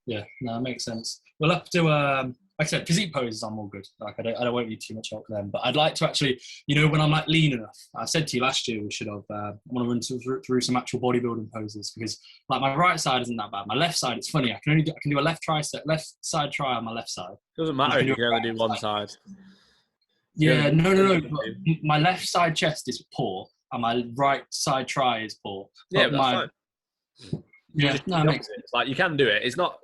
Yeah, no, it makes sense. We'll have to like I said, physique poses, I'm all good. Like I won't need too much help with them. But I'd like to actually, when I'm like lean enough, I said to you last year we should have. I want to run through some actual bodybuilding poses because like my right side isn't that bad. My left side, it's funny. I can do a left side try on my left side. Doesn't matter if you can only do one side. Yeah, no. My left side chest is poor, and my right side try is poor. Yeah, that's fine. Yeah, no, it makes sense. Like you can do it. It's not,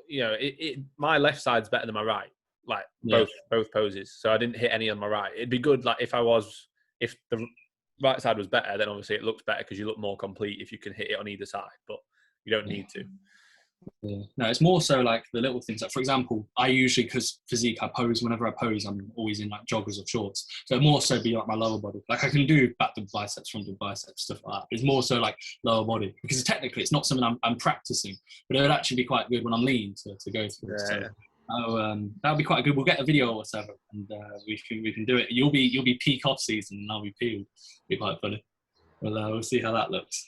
my left side's better than my right. Like both poses. So I didn't hit any on my right. It'd be good, like if the right side was better, then obviously it looks better because you look more complete if you can hit it on either side. But you don't need to. Yeah. No, it's more so like the little things. Like for example, I usually, because physique, whenever I pose, I'm always in like joggers or shorts. So it more so be like my lower body. Like I can do back double biceps, front double biceps, stuff like that. But it's more so like lower body because technically it's not something I'm practicing, but it would actually be quite good when I'm lean to go through. Yeah. So that would be quite good. We'll get a video or whatever, and we can do it. You'll be peak off season, and I'll be peak. It'll be quite funny. Well, we'll see how that looks.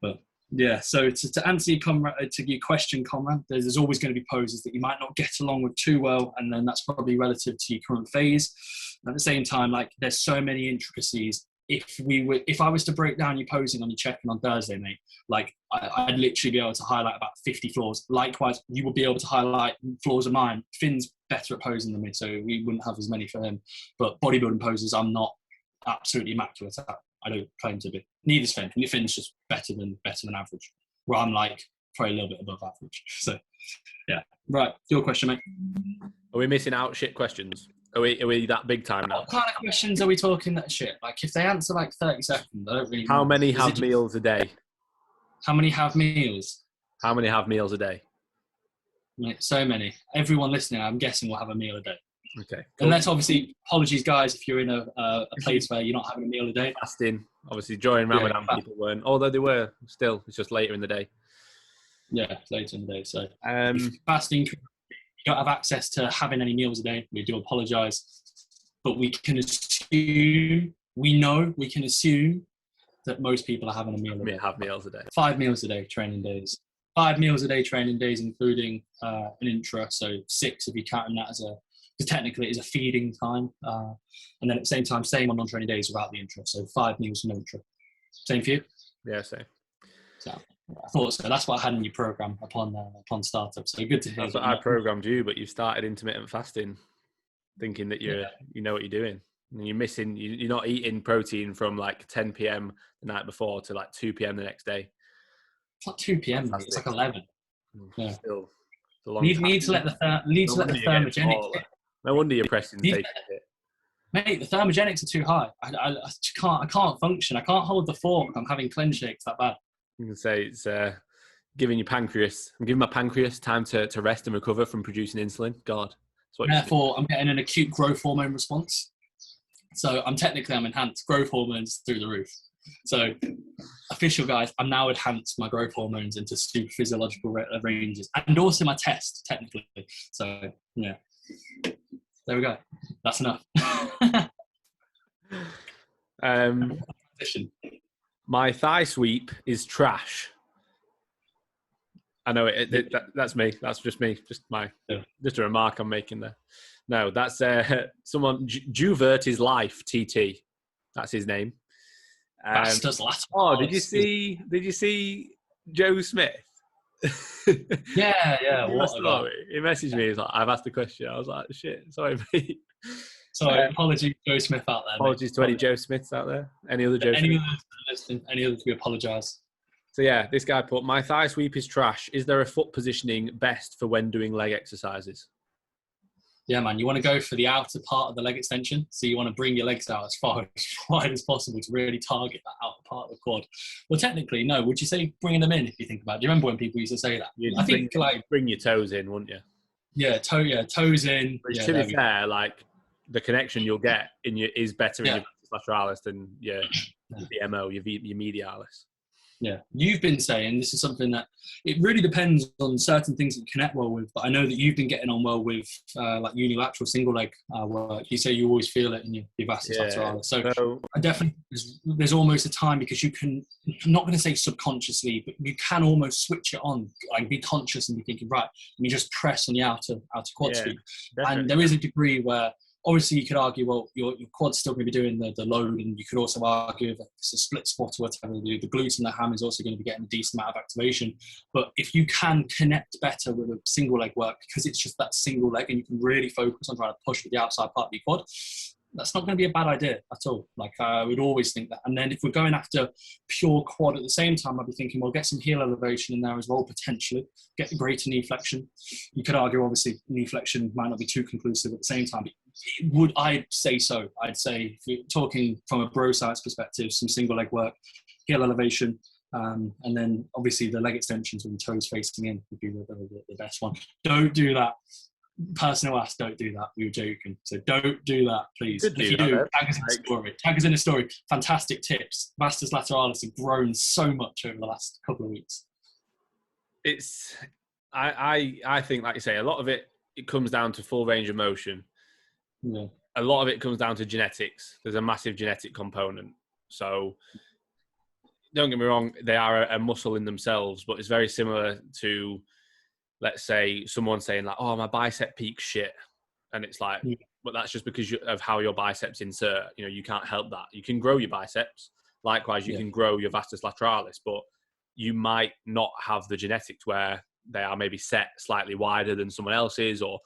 But yeah, so to answer your question, Conrad, there's always going to be poses that you might not get along with too well, and then that's probably relative to your current phase. At the same time, like there's so many intricacies. If I was to break down your posing on your check-in on Thursday, mate, like I'd literally be able to highlight about 50 flaws. Likewise, you will be able to highlight flaws of mine. Finn's better at posing than me, so we wouldn't have as many for him. But bodybuilding poses, I'm not absolutely immaculate at. I don't claim to be. Neither's Finn. Finn's just better than average. Where I'm like probably a little bit above average. So yeah. Right. Your question, mate. Are we missing out shit questions? Are we that big time now? What kind of questions are we talking that shit? Like if they answer like 30 seconds, I don't really know. How many have meals a day? How many have meals? How many have meals a day? Mate, so many. Everyone listening, I'm guessing, will have a meal a day. Okay. Cool. Unless, obviously, apologies, guys, if you're in a place where you're not having a meal a day. Fasting. Obviously, during Ramadan, people weren't. Although they were still. It's just later in the day. Yeah, later in the day. So, fasting, you don't have access to having any meals a day. We do apologise. But we can assume that most people are having a meal a day. Have meals a day. 5 meals a day, training days. 5 meals a day, training days, including an intra. So 6 if you're counting that as because technically it is a feeding time. And then at the same time, same on non-training days without the intra. So 5 meals, no intra. Same for you? Yeah, same. So I thought so. That's what I had in your program upon startup. So good to hear. That's what I programmed you, but you've started intermittent fasting, thinking that you know what you're doing. And you're missing, you're not eating protein from like 10 p.m. the night before to like 2 p.m. the next day. It's not 2 p.m. Mate. It's like 11. Yeah. Still, it's a long need time. to let the thermogenics hit. No wonder you're pressing taking it. Mate, the thermogenics are too high. I can't function. I can't hold the fork. I'm having cleanse shakes that bad. You can say it's giving your pancreas. I'm giving my pancreas time to rest and recover from producing insulin. God. Therefore, I'm getting an acute growth hormone response. So I'm enhanced. Growth hormones through the roof. So official guys, I'm now enhanced my growth hormones into super physiological ranges, and also my test technically. So yeah, there we go. That's enough. My thigh sweep is trash. I know that's me. That's just me. Just a remark I'm making there. No, that's someone. Juvert is life. TT. That's his name. Did you see Joe Smith? Yeah. He messaged me. He's like, I've asked a question. I was like, shit. Sorry, mate. Sorry, apologies, Joe Smith out there. Apologies to any Joe Smiths out there. Any other Joe Smiths? Any others, we apologise. So yeah, this guy put, my thigh sweep is trash. Is there a foot positioning best for when doing leg exercises? Yeah, man, you want to go for the outer part of the leg extension. So you want to bring your legs out as far as wide as possible to really target that outer part of the quad. Well, technically, no. Would you say bringing them in if you think about it? Do you remember when people used to say that? I think bring your toes in, wouldn't you? Yeah, toes in. Which, to be fair, like the connection you'll get is better in your lateralis than your PMO, your medialis. Yeah, you've been saying this is something that it really depends on certain things that you connect well with. But I know that you've been getting on well with like unilateral single leg work. You say you always feel it in your vastus lateralis. So I definitely there's almost a time because you can, I'm not going to say subconsciously, but you can almost switch it on, like be conscious and be thinking, right, and you just press on the outer quad sweep. And there is a degree where obviously you could argue, well, your quad's still going to be doing the load, and you could also argue if it's a split squat or whatever, the glute and the ham is also going to be getting a decent amount of activation. But if you can connect better with a single leg work, because it's just that single leg and you can really focus on trying to push with the outside part of your quad, that's not going to be a bad idea at all. Like I would always think that. And then if we're going after pure quad at the same time, I'd be thinking, well, get some heel elevation in there as well, potentially. Get the greater knee flexion. You could argue, obviously, knee flexion might not be too conclusive at the same time. But I'd say so. I'd say, if you're talking from a bro science perspective, some single leg work, heel elevation, and then obviously the leg extensions with the toes facing in would be the best one. Don't do that. Person who asked, don't do that. We were joking. So don't do that, please. If you do, tag us in the story. Tag us in the story. Fantastic tips. Vastus lateralis have grown so much over the last couple of weeks. I think, like you say, a lot of it comes down to full range of motion. Yeah. A lot of it comes down to genetics. There's a massive genetic component. So don't get me wrong, they are a muscle in themselves, but it's very similar to, let's say, someone saying like, oh, my bicep peak's shit. And it's like, but that's just because of how your biceps insert. You know, you can't help that. You can grow your biceps. Likewise, you can grow your vastus lateralis, but you might not have the genetics where they are maybe set slightly wider than someone else's, or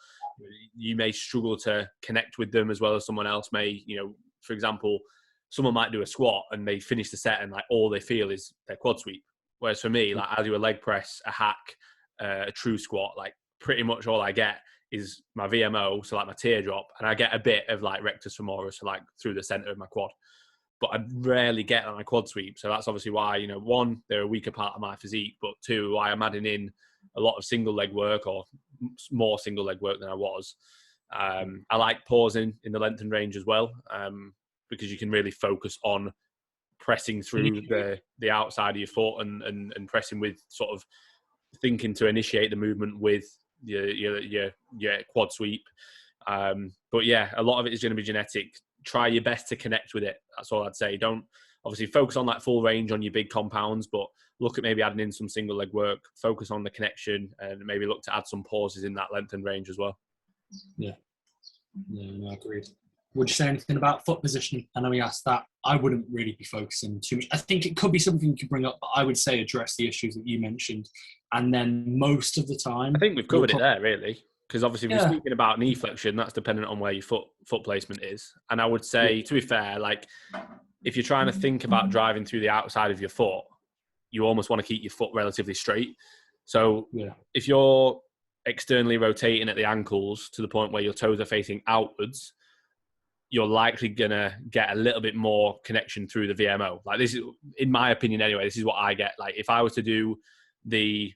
you may struggle to connect with them as well as someone else may. You know, for example, someone might do a squat and they finish the set and like all they feel is their quad sweep. Whereas for me, like I do a leg press, a hack, a true squat, like pretty much all I get is my VMO, so like my teardrop, and I get a bit of like rectus femoris, so like through the center of my quad, but I rarely get on my quad sweep. So that's obviously why, you know, one, they're a weaker part of my physique, but two, why I'm adding in a lot of single leg work, or more single leg work than I was. I like pausing in the length and range as well, because you can really focus on pressing through the outside of your foot and pressing with sort of thinking to initiate the movement with your quad sweep. But yeah, a lot of it is going to be genetic. Try your best to connect with it. That's all I'd say. Don't obviously focus on that full range on your big compounds, but look at maybe adding in some single leg work, focus on the connection, and maybe look to add some pauses in that length and range as well. Yeah, no, agreed. Would you say anything about foot positioning? I know we asked that. I wouldn't really be focusing too much. I think it could be something you could bring up, but I would say address the issues that you mentioned. And then most of the time, I think we've covered it there, really. Because obviously, if we're speaking about knee flexion, that's dependent on where your foot placement is. And I would say, to be fair, like if you're trying to think about driving through the outside of your foot, you almost want to keep your foot relatively straight. So if you're externally rotating at the ankles to the point where your toes are facing outwards, you're likely going to get a little bit more connection through the VMO. Like this is, in my opinion anyway, this is what I get. Like if I was to do to be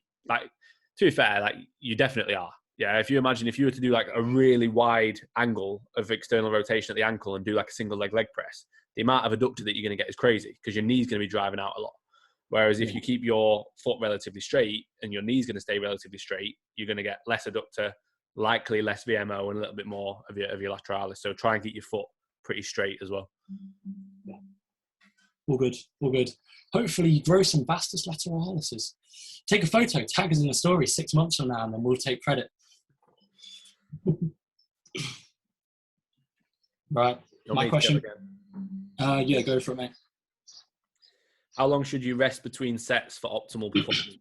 fair, like you definitely are. Yeah, if you were to do like a really wide angle of external rotation at the ankle and do like a single leg press, the amount of adductor that you're going to get is crazy because your knee's going to be driving out a lot. Whereas if you keep your foot relatively straight and your knee's going to stay relatively straight, you're going to get less adductor, likely less VMO, and a little bit more of your lateralis. So try and keep your foot pretty straight as well. Yeah. All good. Hopefully you grow some vastus lateralis. Take a photo, tag us in a story 6 months from now, and then we'll take credit. Right. My question. Yeah, go for it, mate. How long should you rest between sets for optimal performance?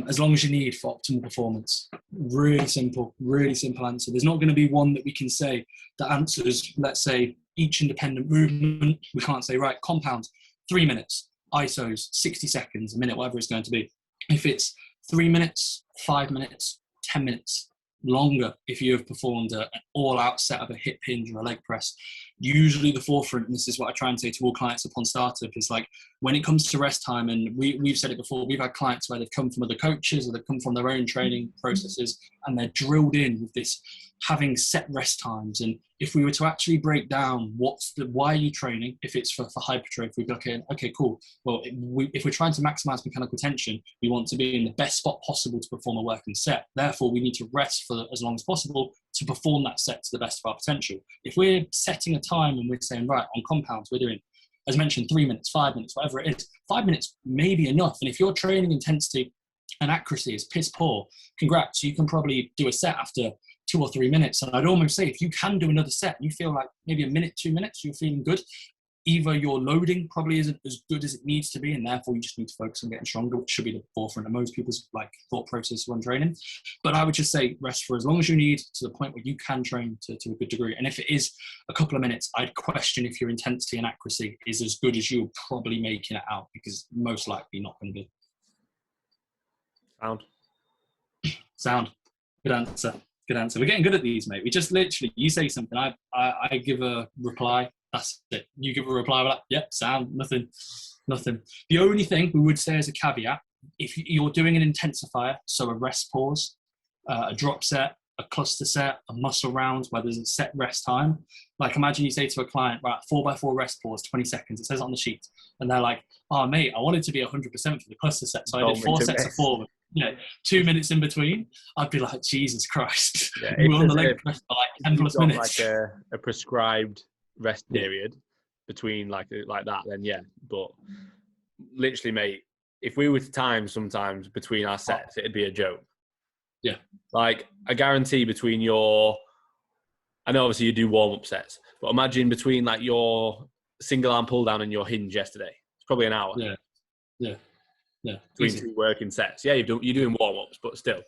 As long as you need for optimal performance. Really simple answer. There's not going to be one that we can say that answers, let's say, each independent movement. We can't say, right, compound, 3 minutes, ISOs, 60 seconds, a minute, whatever it's going to be. If it's 3 minutes, 5 minutes, 10 minutes, longer if you have performed an all-out set of a hip hinge or a leg press. usually the forefront, and this is what I try and say to all clients upon startup, is like, when it comes to rest time, and we've said it before, we've had clients where they've come from other coaches or they've come from their own training processes, and they're drilled in with this having set rest times. And if we were to actually break down why are you training, if it's for hypertrophy, we'd look at, okay, cool. Well, if we're trying to maximize mechanical tension, we want to be in the best spot possible to perform a working set. Therefore, we need to rest for as long as possible to perform that set to the best of our potential. If we're setting a time and we're saying, right, on compounds, we're doing, as mentioned, 3 minutes, 5 minutes, whatever it is, 5 minutes may be enough. And if your training intensity and accuracy is piss poor, congrats, you can probably do a set after 2 or 3 minutes. And I'd almost say, if you can do another set, you feel like maybe a minute, 2 minutes, you're feeling good. Either your loading probably isn't as good as it needs to be, and therefore you just need to focus on getting stronger, which should be the forefront of most people's like thought process when training. But I would just say rest for as long as you need, to the point where you can train to a good degree. And if it is a couple of minutes, I'd question if your intensity and accuracy is as good as you're probably making it out, because most likely not going to be. Sound. Good answer. Good answer. We're getting good at these, mate. We just literally, you say something, I give a reply. That's it. You give a reply, we're like, yep, sound, nothing. The only thing we would say as a caveat, if you're doing an intensifier, so a rest pause, a drop set, a cluster set, a muscle round where there's a set rest time, like imagine you say to a client, right, 4x4 rest pause, 20 seconds, it says on the sheet, and they're like, oh mate, I wanted to be 100% for the cluster set, so I did 4 sets of 4, 2 minutes in between. I'd be like, Jesus Christ, we're on the leg press for like 10 plus minutes. Like a prescribed rest period between like that, then yeah. But literally, mate, if we were to time sometimes between our sets, it'd be a joke. Yeah. Like, I guarantee between I know obviously you do warm-up sets, but imagine between like your single arm pull down and your hinge yesterday, it's probably an hour. Yeah. Between two working sets. Yeah, you're doing warm-ups, but still.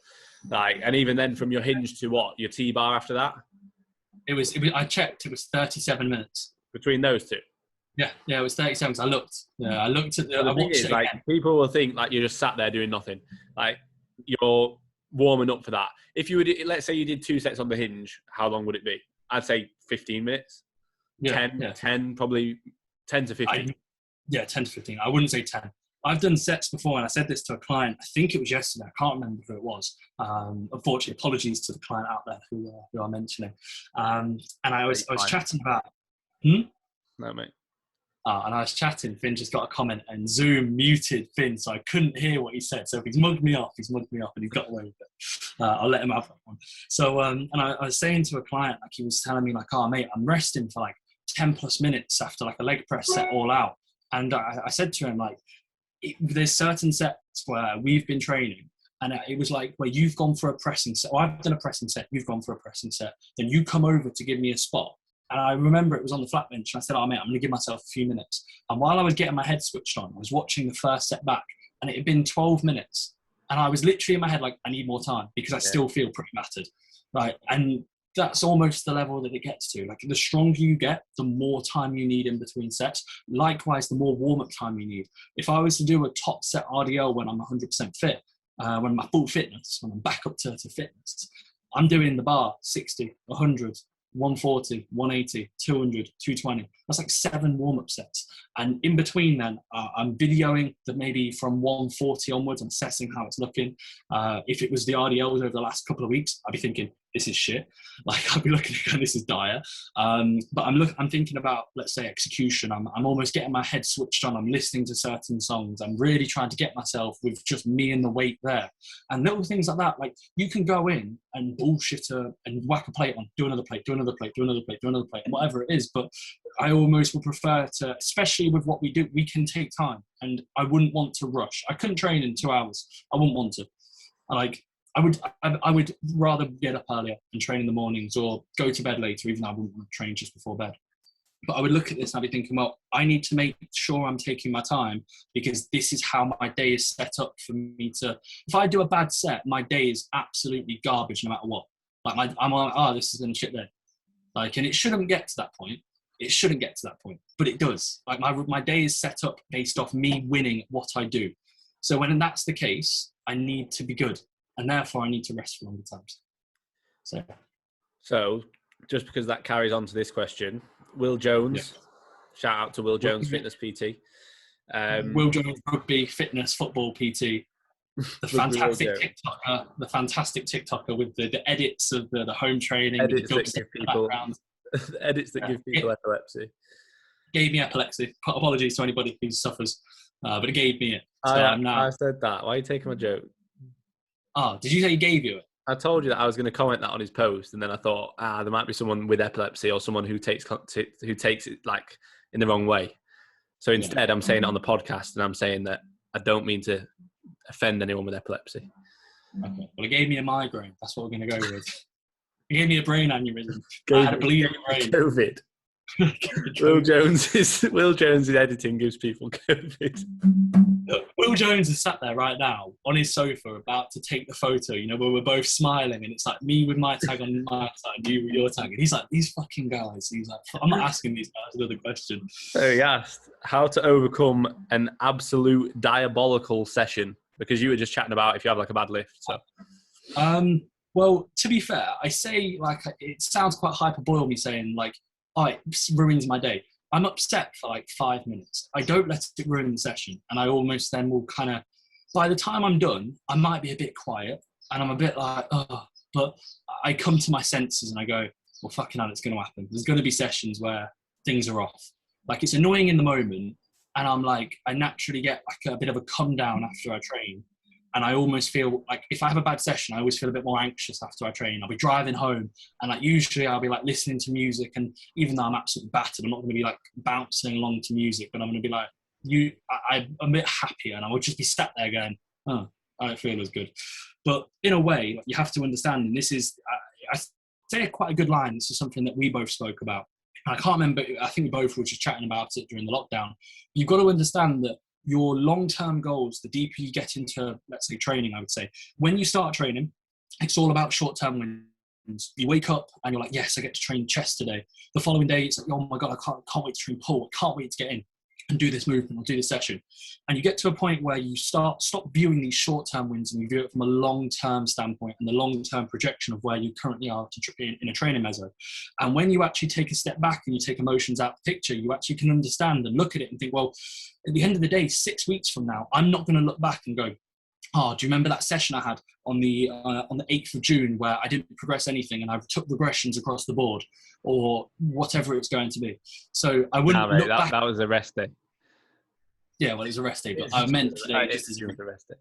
Like, and even then from your hinge to what? Your T-bar after that? It was, I checked, it was 37 minutes. Between those two? Yeah, it was 37. I looked at the, I watched it like, again. People will think like you're just sat there doing nothing. Like, you're warming up for that. If you would, let's say you did 2 sets on the hinge, how long would it be? I'd say 15 minutes. 10, probably 10 to 15. 10 to 15. I wouldn't say 10. I've done sets before, and I said this to a client, I think it was yesterday, I can't remember who it was. Unfortunately, apologies to the client out there who I'm mentioning. And I was chatting about... No, mate. And I was chatting, Finn just got a comment, and Zoom muted Finn, so I couldn't hear what he said. So if he's mugged me off, and he's got away with it. I'll let him have that one. So, and I was saying to a client, like, he was telling me, like, oh, mate, I'm resting for like 10 plus minutes after like a leg press set all out. And I said to him, like, there's certain sets where we've been training, and it was like where you've gone for a pressing set, or I've done a pressing set, you've gone for a pressing set, then you come over to give me a spot. And I remember it was on the flat bench, and I said, oh mate, I'm going to give myself a few minutes. And while I was getting my head switched on, I was watching the first set back, and it had been 12 minutes. And I was literally in my head like, I need more time, because I still feel pretty battered. Right. And that's almost the level that it gets to. Like, the stronger you get, the more time you need in between sets. Likewise, the more warm-up time you need. If I was to do a top set RDL when I'm 100% fit, when I'm full fitness, when I'm back up to fitness, I'm doing the bar 60, 100, 140, 180, 200, 220. That's like 7 warm-up sets. And in between then, I'm videoing that maybe from 140 onwards, I'm assessing how it's looking. If it was the RDLs over the last couple of weeks, I'd be thinking, this is shit. Like, I'd be looking at this is dire. But I'm thinking about, let's say, execution. I'm almost getting my head switched on. I'm listening to certain songs. I'm really trying to get myself with just me and the weight there. And little things like that, like, you can go in and bullshit and whack a plate on, do another plate, do another plate, do another plate, do another plate, and whatever it is. But I almost would prefer to, especially with what we do, we can take time, and I wouldn't want to rush. I couldn't train in 2 hours. I wouldn't want to. I would rather get up earlier and train in the mornings, or go to bed later, even though I wouldn't want to train just before bed. But I would look at this and I'd be thinking, well, I need to make sure I'm taking my time, because this is how my day is set up for me to... If I do a bad set, my day is absolutely garbage no matter what. Like, I'm like, oh, this is going to shit day. Like, and it shouldn't get to that point. It shouldn't get to that point, but it does. Like, my day is set up based off me winning what I do. So when that's the case, I need to be good, and therefore I need to rest for longer times. So just because that carries on to this question, Will Jones. Yeah. Shout out to Will Jones, fitness PT. Will Jones, rugby, fitness, football PT. The fantastic TikToker with the edits of the home training, edits with the that give people edits that give people epilepsy. Gave me epilepsy. Apologies to anybody who suffers, but it gave me it. So I said that. Why are you taking my joke? Oh, did you say he gave you it? I told you that I was going to comment that on his post, and then I thought, there might be someone with epilepsy or someone who takes it like in the wrong way. So instead, I'm saying it on the podcast, and I'm saying that I don't mean to offend anyone with epilepsy. Okay. Well, it gave me a migraine. That's what we're going to go with. It gave me a brain aneurysm. I had a bleeding brain. COVID. Will Jones's editing gives people COVID. Look, Will Jones is sat there right now on his sofa about to take the photo, where we're both smiling, and it's like me with my tag on my side, you with your tag, and he's like, these fucking guys. He's like, I'm not asking these guys another question. So he asked how to overcome an absolute diabolical session, because you were just chatting about if you have like a bad lift. So well, to be fair, I say, like, it sounds quite hyperboreal me saying like, oh, it ruins my day. I'm upset for like 5 minutes. I don't let it ruin the session. And I almost then will kind of, by the time I'm done, I might be a bit quiet and I'm a bit like, oh, but I come to my senses and I go, well, fucking hell, it's going to happen. There's going to be sessions where things are off. Like, it's annoying in the moment. And I'm like, I naturally get like a bit of a come down after I train. And I almost feel like if I have a bad session, I always feel a bit more anxious after I train. I'll be driving home and like usually I'll be like listening to music. And even though I'm absolutely battered, I'm not going to be like bouncing along to music, but I'm going to be like, I'm a bit happier and I would just be sat there going, oh, I don't feel as good. But in a way, like, you have to understand, and this is, I say quite a good line. This is something that we both spoke about. I can't remember, I think we both were just chatting about it during the lockdown. You've got to understand that your long-term goals, the deeper you get into, let's say, training, I would say, when you start training, it's all about short-term wins. You wake up and you're like, yes, I get to train chest today. The following day, it's like, oh my God, I can't wait to train pull. I can't wait to get in and do this movement or do this session. And you get to a point where you stop viewing these short-term wins and you view it from a long-term standpoint and the long-term projection of where you currently are in a training meso. And when you actually take a step back and you take emotions out of the picture, you actually can understand and look at it and think, well, at the end of the day, 6 weeks from now, I'm not going to look back and go, oh, do you remember that session I had on the 8th of June where I didn't progress anything and I took regressions across the board or whatever it's going to be? So I wouldn't look back. That was a rest day. Yeah, well, it was a rest day, but I meant today just as a rest day.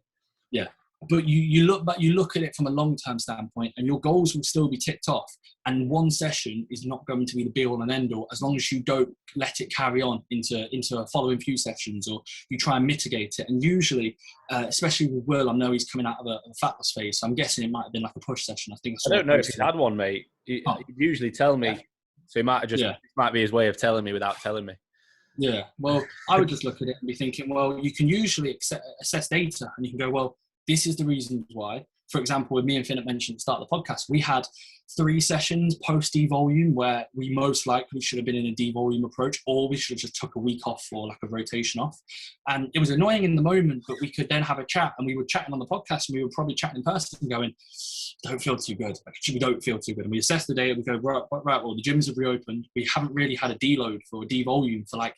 Yeah. But you look at it from a long-term standpoint and your goals will still be ticked off. And one session is not going to be the be-all and end-all as long as you don't let it carry on into a following few sessions or you try and mitigate it. And usually, especially with Will, I know he's coming out of a fat loss phase, so I'm guessing it might have been like a push session. I don't know if he's had one, mate. He'd usually tell me, so he might have it might be his way of telling me without telling me. Yeah, well, I would just look at it and be thinking, well, you can usually assess data and you can go, well, this is the reasons why. For example, with me and Finn mentioned at the start of the podcast, we had 3 sessions post-devolume where we most likely should have been in a devolume approach, or we should have just took a week off or like a rotation off. And it was annoying in the moment, but we could then have a chat, and we were chatting on the podcast and we were probably chatting in person going, don't feel too good. Actually, we don't feel too good. And we assess the data, we go, right, well, the gyms have reopened. We haven't really had a deload for a devolume for like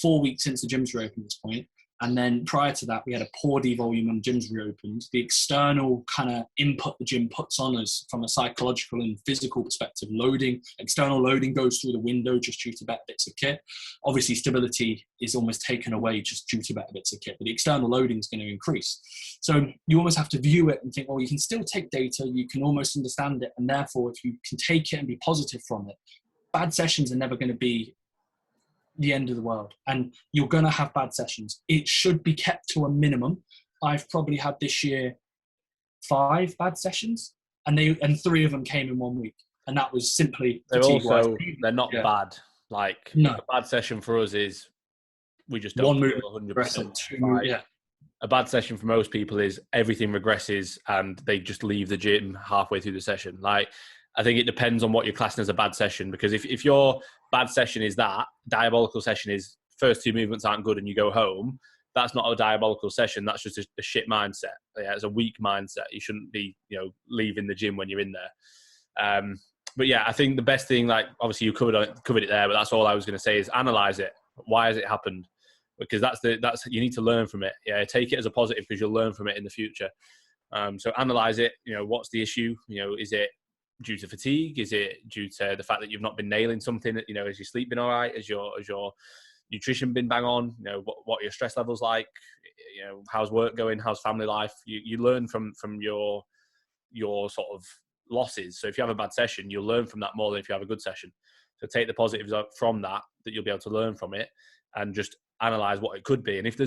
4 weeks since the gyms reopened at this point. And then prior to that, we had a poor devolume when the gyms reopened. The external kind of input the gym puts on us from a psychological and physical perspective, external loading goes through the window just due to better bits of kit. Obviously, stability is almost taken away just due to better bits of kit, but the external loading is going to increase. So you almost have to view it and think, well, you can still take data, you can almost understand it, and therefore, if you can take it and be positive from it, bad sessions are never going to be the end of the world, and you're going to have bad sessions. It should be kept to a minimum. I've probably had this year 5 bad sessions, and 3 of them came in 1 week, and that was simply they're not bad. Like, a bad session for us is we just don't feel 100%. A bad session for most people is everything regresses and they just leave the gym halfway through the session. Like, I think it depends on what you're classing as a bad session, because if your bad session is that, diabolical session is first 2 movements aren't good and you go home, that's not a diabolical session. That's just a shit mindset. Yeah, it's a weak mindset. You shouldn't be, leaving the gym when you're in there. But yeah, I think the best thing, like obviously you covered it there, but that's all I was going to say is analyze it. Why has it happened? Because that's you need to learn from it. Yeah, take it as a positive because you'll learn from it in the future. So analyze it. What's the issue? Is it due to fatigue? Is it due to the fact that you've not been nailing something? Has your sleep been all right? Has your nutrition been bang on? What are your stress levels like? How's work going? How's family life? You learn from your sort of losses. So if you have a bad session, you'll learn from that more than if you have a good session. So take the positives from that you'll be able to learn from it, and just analyze what it could be. And if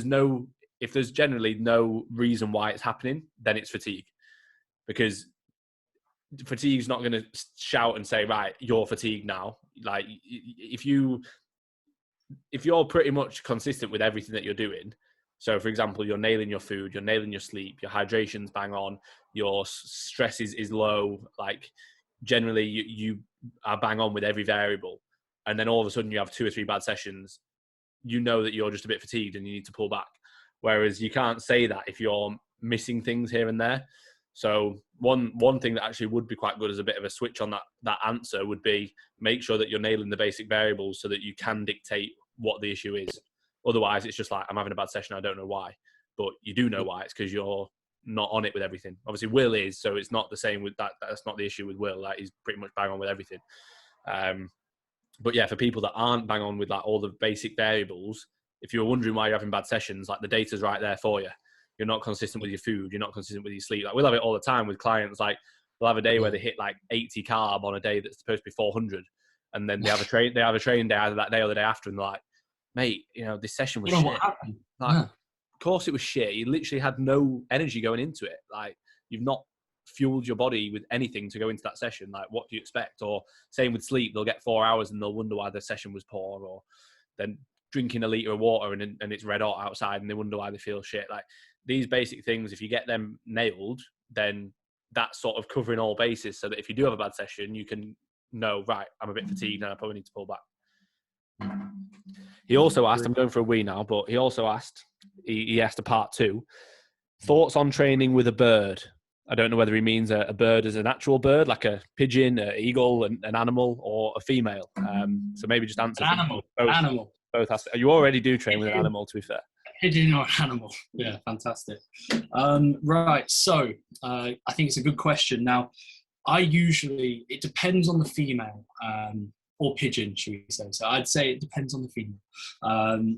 there's generally no reason why it's happening, then it's fatigue, because fatigue's not going to shout and say, right, you're fatigued now. Like if you're pretty much consistent with everything that you're doing, so for example, you're nailing your food, you're nailing your sleep, your hydration's bang on, your stress is low, like generally you are bang on with every variable, and then all of a sudden you have 2 or 3 bad sessions, that you're just a bit fatigued and you need to pull back. Whereas you can't say that if you're missing things here and there. So one thing that actually would be quite good as a bit of a switch on that answer would be make sure that you're nailing the basic variables so that you can dictate what the issue is. Otherwise, it's just like, I'm having a bad session, I don't know why. But you do know why. It's because you're not on it with everything. Obviously, Will is, so it's not the same with that. That's not the issue with Will. Like, he's pretty much bang on with everything. But yeah, for people that aren't bang on with like all the basic variables, if you're wondering why you're having bad sessions, like the data's right there for you. You're not consistent with your food. You're not consistent with your sleep. Like, we'll have it all the time with clients. Like, they'll have a day where they hit like 80 carb on a day that's supposed to be 400, and then they have a training day either that day or the day after, and they're like, mate, this session was shit. What happened? Like, of course it was shit. You literally had no energy going into it. Like, you've not fueled your body with anything to go into that session. Like, what do you expect? Or same with sleep, they'll get 4 hours and they'll wonder why their session was poor, or then drinking a litre of water and it's red hot outside and they wonder why they feel shit. Like, these basic things, if you get them nailed, then that's sort of covering all bases, so that if you do have a bad session, you can know, right, I'm a bit fatigued and I probably need to pull back. He also asked, I'm going for a wee now, but he also asked, he asked a part 2, thoughts on training with a bird. I don't know whether he means a bird as an actual bird, like a pigeon, an eagle, an animal, or a female. So maybe just answer animal. Both aspects. You already do train with an animal, to be fair. Pigeon or animal. Yeah, fantastic. Right, so I think it's a good question. Now, it depends on the female, or pigeon, should we say. So I'd say it depends on the female.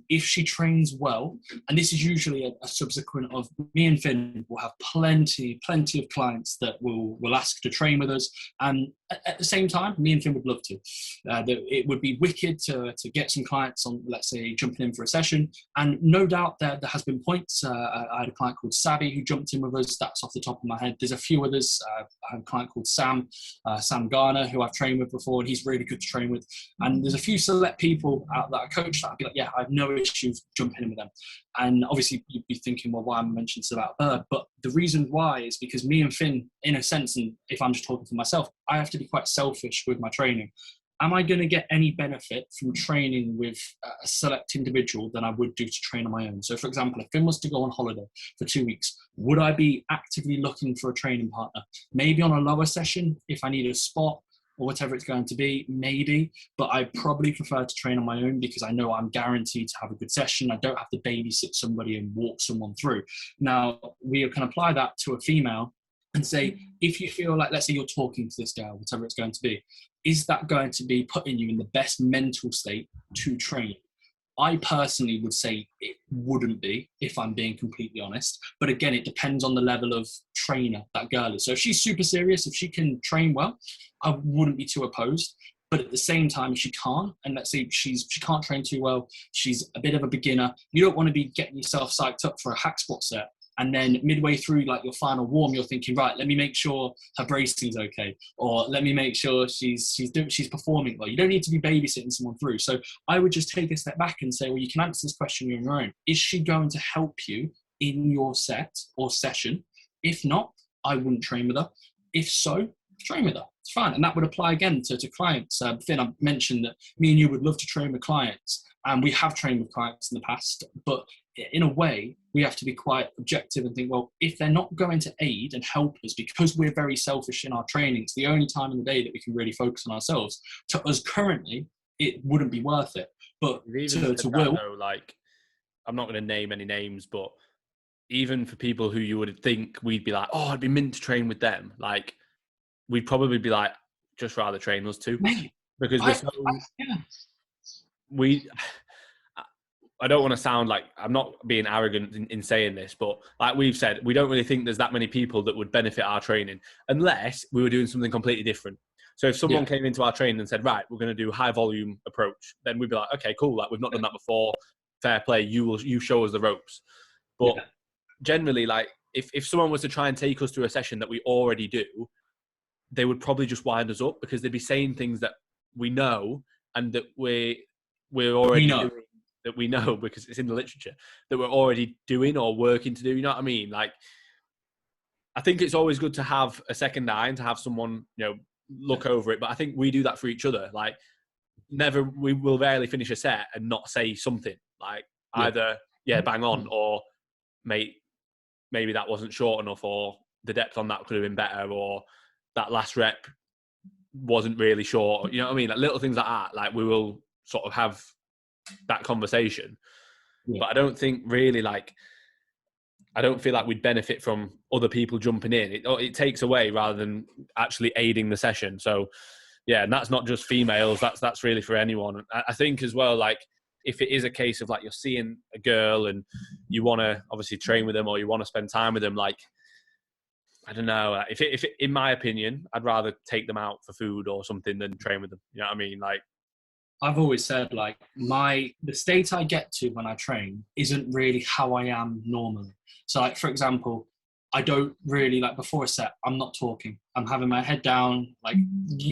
If she trains well, and this is usually a subsequent of, me and Finn will have plenty of clients that will ask to train with us, and at the same time, me and Finn would love to. It would be wicked to get some clients on, let's say, jumping in for a session, and no doubt there has been points. I had a client called Sabby who jumped in with us. That's off the top of my head. There's a few others. I have a client called Sam Garner, who I've trained with before, and he's really good to train with. And there's a few select people out that I coach that I'd be like, yeah, I have no issues jumping in with them. And obviously you'd be thinking, well, why am I mentioning this about a bird? But the reason why is because me and Finn, in a sense, and if I'm just talking for myself, I have to be quite selfish with my training. Am I going to get any benefit from training with a select individual than I would do to train on my own? So, for example, if Finn was to go on holiday for 2 weeks, would I be actively looking for a training partner? Maybe on a lower session, if I need a spot or whatever it's going to be, maybe. But I probably prefer to train on my own because I know I'm guaranteed to have a good session. I don't have to babysit somebody and walk someone through. Now, we can apply that to a female and say, if you feel like, let's say you're talking to this girl, whatever it's going to be, is that going to be putting you in the best mental state to train? I personally would say it wouldn't be, if I'm being completely honest. But again, it depends on the level of trainer that girl is. So if she's super serious, if she can train well, I wouldn't be too opposed. But at the same time, if she can't, and let's say she can't train too well, she's a bit of a beginner, you don't want to be getting yourself psyched up for a hack squat set. And then midway through, like your final warm, you're thinking, right, let me make sure her bracing's okay, or let me make sure she's performing well. You don't need to be babysitting someone through. So I would just take a step back and say, well, you can answer this question on your own. Is she going to help you in your set or session? If not, I wouldn't train with her. If so, train with her. It's fine. And that would apply again to clients. Finn, I mentioned that me and you would love to train with clients. And we have trained with clients in the past, but in a way, we have to be quite objective and think, well, if they're not going to aid and help us because we're very selfish in our training, it's the only time in the day that we can really focus on ourselves. To us currently, it wouldn't be worth it. But to Will, though, like, I'm not going to name any names, but even for people who you would think we'd be like, oh, I'd be mint to train with them, like, we'd probably be like, just rather train us too. Mate, because I don't want to sound like I'm not being arrogant in saying this, but like we've said, we don't really think there's that many people that would benefit our training unless we were doing something completely different. So if someone came into our training and said, right, we're going to do high volume approach, then we'd be like, okay, cool. Like, we've not done that before. Fair play. You show us the ropes. But generally, like, if someone was to try and take us through a session that we already do, they would probably just wind us up because they'd be saying things that we know and that we're already doing, that we know because it's in the literature, that we're already doing or working to do. You know what I mean? Like, I think it's always good to have a second eye and to have someone, look over it. But I think we do that for each other. Like, we will rarely finish a set and not say something like either, bang on, or mate, maybe that wasn't short enough, or the depth on that could have been better, or that last rep wasn't really short. You know what I mean? Like, little things like that. Like, we will sort of have that conversation. But I don't think really, like, I don't feel like we'd benefit from other people jumping in. It takes away rather than actually aiding the session. So, yeah, and that's not just females. That's really for anyone. I think as well, like, if it is a case of, like, you're seeing a girl and you want to obviously train with them or you want to spend time with them, like, I don't know. If in my opinion, I'd rather take them out for food or something than train with them. You know what I mean? Like, I've always said, like, the state I get to when I train isn't really how I am normally. So, like, for example, I don't really, like, before a set, I'm not talking. I'm having my head down. Like,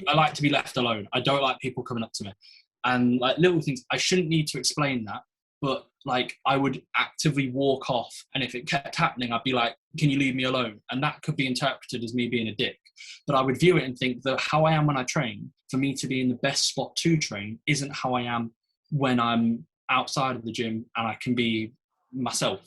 I like to be left alone. I don't like people coming up to me. And, like, little things, I shouldn't need to explain that. But, like, I would actively walk off. And if it kept happening, I'd be like, can you leave me alone? And that could be interpreted as me being a dick. But I would view it and think that how I am when I train, for me to be in the best spot to train, isn't how I am when I'm outside of the gym and I can be myself.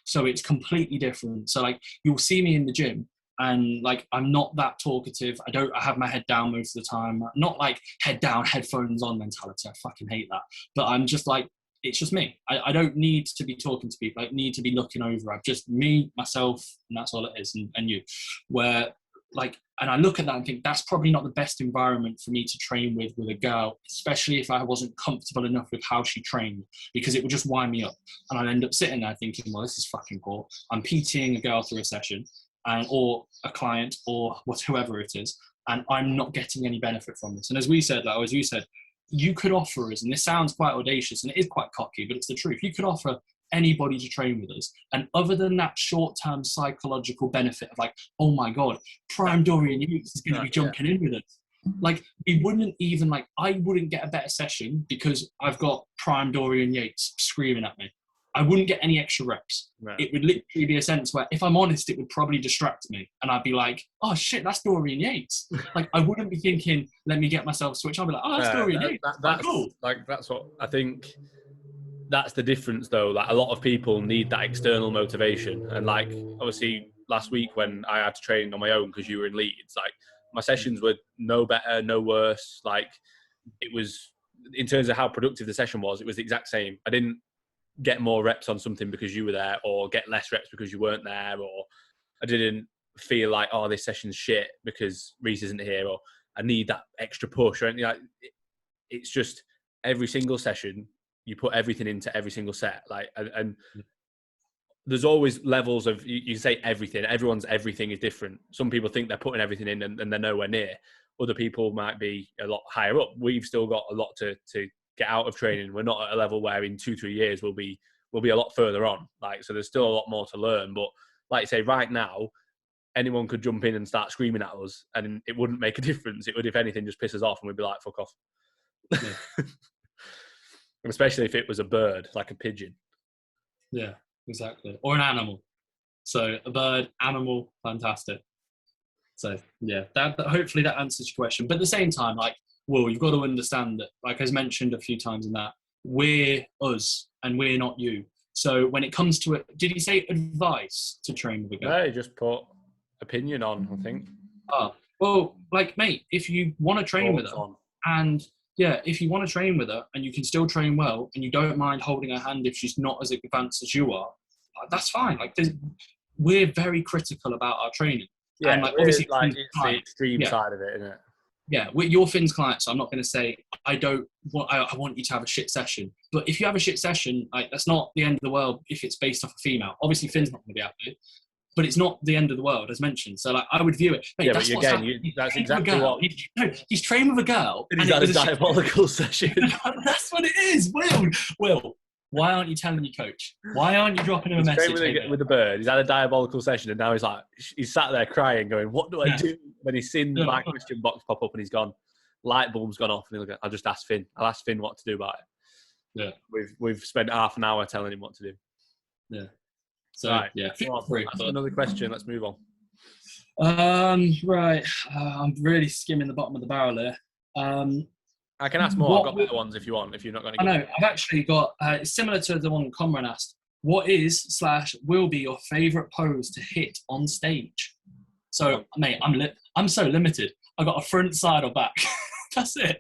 So it's completely different. So, like, you'll see me in the gym and, like, I'm not that talkative. I have my head down most of the time. Not like head down, headphones on mentality. I fucking hate that. But I'm just like, it's just me. I don't need to be talking to people. I need to be looking over. I'm just me, myself, and that's all it is. And you, where, like, and I look at that and think that's probably not the best environment for me to train with a girl, especially if I wasn't comfortable enough with how she trained, because it would just wind me up. And I'd end up sitting there thinking, well, this is fucking poor. I'm PTing a girl through a session, or a client, or whoever it is, and I'm not getting any benefit from this. And as you said, you could offer us, and this sounds quite audacious and it is quite cocky, but it's the truth. You could offer anybody to train with us, and other than that short-term psychological benefit of, like, oh my god, prime Dorian Yates is going to be jumping in with us, like, we wouldn't even, like, I wouldn't get a better session because I've got prime Dorian Yates screaming at me. I wouldn't get any extra reps. Right. It would literally be a sense where, if I'm honest, it would probably distract me. And I'd be like, oh shit, that's Dorian Yates. Like, I wouldn't be thinking, let me get myself switched. I'd be like, oh, that's Dorian Yates. That's cool. Like, that's what I think. That's the difference, though. Like, a lot of people need that external motivation. And, like, obviously last week when I had to train on my own because you were in Leeds, like, my sessions were no better, no worse. Like, it was, in terms of how productive the session was, it was the exact same. I didn't get more reps on something because you were there, or get less reps because you weren't there, or I didn't feel like, oh, this session's shit because Reece isn't here, or I need that extra push or anything. Like, it's just every single session, you put everything into every single set. Like, and there's always levels of, you say everything, everyone's everything is different. Some people think they're putting everything in and they're nowhere near. Other people might be a lot higher up. We've still got a lot to get out of training. We're not at a level where in 2-3 years we'll be a lot further on. Like, so there's still a lot more to learn. But like you say, right now, anyone could jump in and start screaming at us, and it wouldn't make a difference. It would, if anything, just piss us off, and we'd be like, fuck off. Yeah. Especially if it was a bird, like a pigeon. Yeah, exactly. Or an animal. So a bird, animal, fantastic. So yeah, that hopefully that answers your question. But at the same time, like, well, you've got to understand that, like, as mentioned a few times in that, we're us and we're not you. So when it comes to it, did he say advice to train with a girl? No, he just put opinion on, I think. Oh, well, like, mate, if you want to train with her, and yeah, if you want to train with her and you can still train well and you don't mind holding her hand if she's not as advanced as you are, that's fine. Like, we're very critical about our training. Yeah, and like, obviously, like it's the extreme side of it, isn't it? Yeah, you're Finn's client, so I'm not going to say I want you to have a shit session. But if you have a shit session, like, that's not the end of the world if it's based off a female. Obviously, Finn's not going to be happy, but it's not the end of the world, as mentioned. So, like, I would view it. Mate, that's that's exactly what. He's trained with a girl. And he's had a diabolical session. That's what it is. Will, why aren't you telling your coach? Why aren't you dropping him a message? With the bird, he's had a diabolical session, and now he's sat there crying, going, "What do I do?" When he's seen my question box pop up, and he's gone, light bulb's gone off, and he'll go, "I'll just ask Finn. I'll ask Finn what to do about it." Yeah, we've spent half an hour telling him what to do. Yeah. So right. Yeah, that's another question. Let's move on. Right. I'm really skimming the bottom of the barrel here. I can ask more. I've got better ones if you want. If you're not going to. I know. I've actually got. It's similar to the one Conran asked. What is / will be your favourite pose to hit on stage? So, mate, I'm so limited. I got a front, side, or back. That's it.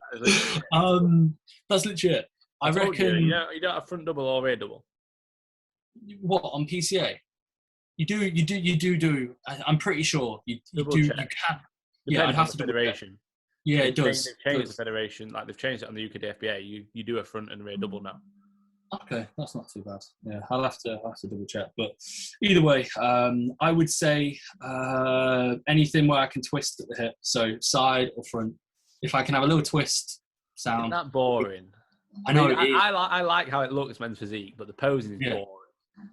That's literally it. I reckon. You don't have front double or rear double. What, on PCA? You do. I'm pretty sure you do. Check. You can. Yeah, I'd have to federation. Yeah, it does. They've changed the federation. Like, they've changed it on the UKDFBA. You do a front and rear double now. Okay, that's not too bad. Yeah, I'll have to double check. But either way, I would say anything where I can twist at the hip, so side or front. If I can have a little twist sound. Isn't that boring? I know. I like how it looks, men's physique, but the posing is boring.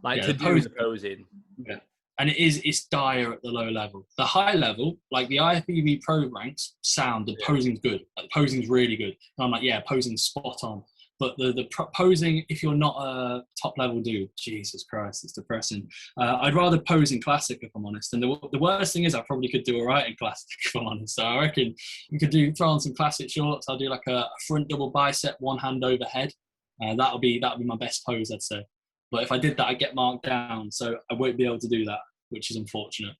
Like, to do the posing. Yeah. And it's dire at the low level. The high level, like the IFBB Pro ranks, the posing's good. Like, the posing's really good. And I'm like, yeah, posing's spot on. But the posing, if you're not a top level dude, Jesus Christ, it's depressing. I'd rather pose in classic, if I'm honest. And the worst thing is, I probably could do all right in classic, if I'm honest. So I reckon you could throw on some classic shorts. I'll do like a front double bicep, one hand overhead. That'll be my best pose, I'd say. But if I did that, I'd get marked down. So I won't be able to do that, which is unfortunate.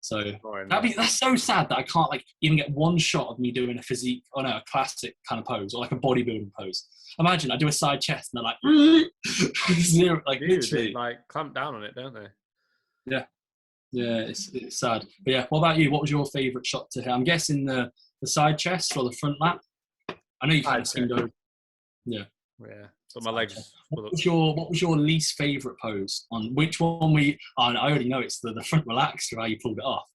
So that's so sad that I can't even get one shot of me doing a classic kind of pose, or like a bodybuilding pose. Imagine I do a side chest and they're like, zero, literally. They clamp down on it, don't they? Yeah, it's sad. But yeah, what about you? What was your favourite shot to hit? I'm guessing the side chest or the front lap. I know you kind of skimmed over. Yeah. Yeah. But my legs. What was your least favourite pose? On which one I already know it's the front relaxed, or how you pulled it off.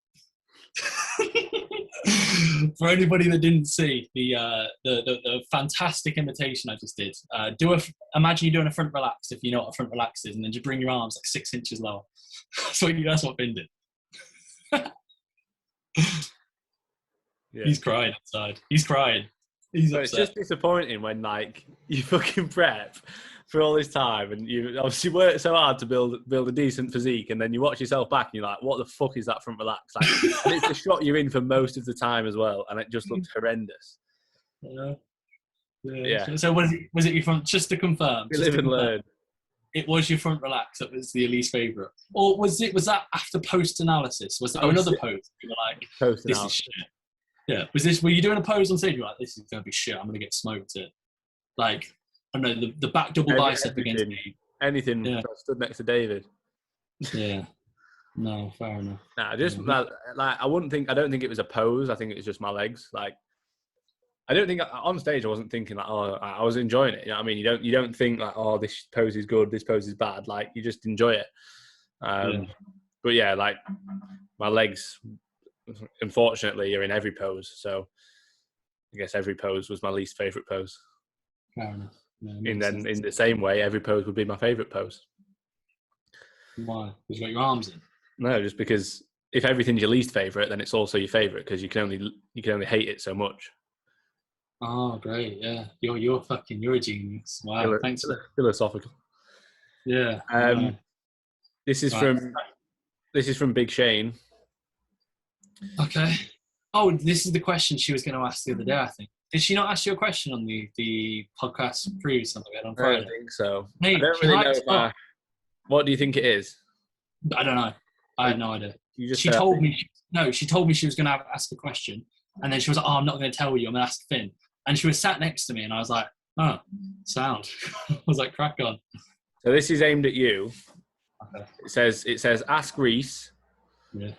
For anybody that didn't see the fantastic imitation I just did, imagine you're doing a front relaxed, if you know what a front relaxed is, and then just bring your arms 6 inches lower. That's what Finn did. Yeah. He's crying outside. He's crying. It's just disappointing when you fucking prep for all this time, and you obviously worked so hard to build a decent physique, and then you watch yourself back and you're like, what the fuck is that front relax? And it's the shot you're in for most of the time as well, and it just looks horrendous. Yeah. So was it your front, just to confirm? We live and learn. It was your front relax that was the least favourite? Or was that after post-analysis? Was there another pose? You were like, post-analysis. This is shit. Yeah, were you doing a pose on stage? You're like, this is going to be shit. I'm going to get smoked. I don't know, the back double bicep against me. Anything. Yeah. I stood next to David. Yeah. No, fair enough. Nah, I don't think it was a pose. I think it was just my legs. I don't think on stage I wasn't thinking I was enjoying it. You know what I mean? You don't think this pose is good, this pose is bad. You just enjoy it. But yeah, my legs, unfortunately, are in every pose. So I guess every pose was my least favourite pose. Fair enough. Yeah, in the same way, every pose would be my favourite pose. Why? Because you got your arms in? No, just because if everything's your least favourite, then it's also your favourite, because you can only hate it so much. Oh, great! Yeah, you're a genius. Wow, thanks. Philosophical. Yeah. This is from Big Shane. Okay. Oh, this is the question she was going to ask the other day, I think. Did she not ask you a question on the podcast previously on I Friday? don't think so. Mate, I don't really know what do you think it is? I don't know. I have no idea. She told me. She told me she was going to ask a question, and then she was like, "Oh, I'm not going to tell you. I'm going to ask Finn." And she was sat next to me, and I was like, "Oh, sound." I was like, "Crack on." So this is aimed at you. Okay. It says, ask Reece. Yeah.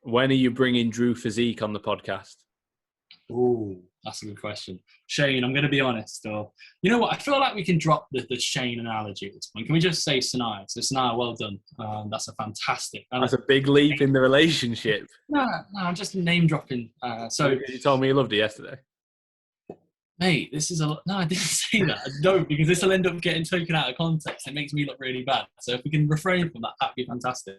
When are you bringing Drew Physique on the podcast? Ooh, that's a good question. Shane, I'm going to be honest, though. You know what? I feel like we can drop the Shane analogy at this point. Can we just say Sanaya? So Sanaya, well done. That's a fantastic. That's a big leap in the relationship. No, I'm just name dropping. So you told me you loved her yesterday. Mate, this is no, I didn't say that. I don't, because this will end up getting taken out of context. It makes me look really bad. So if we can refrain from that, that'd be fantastic.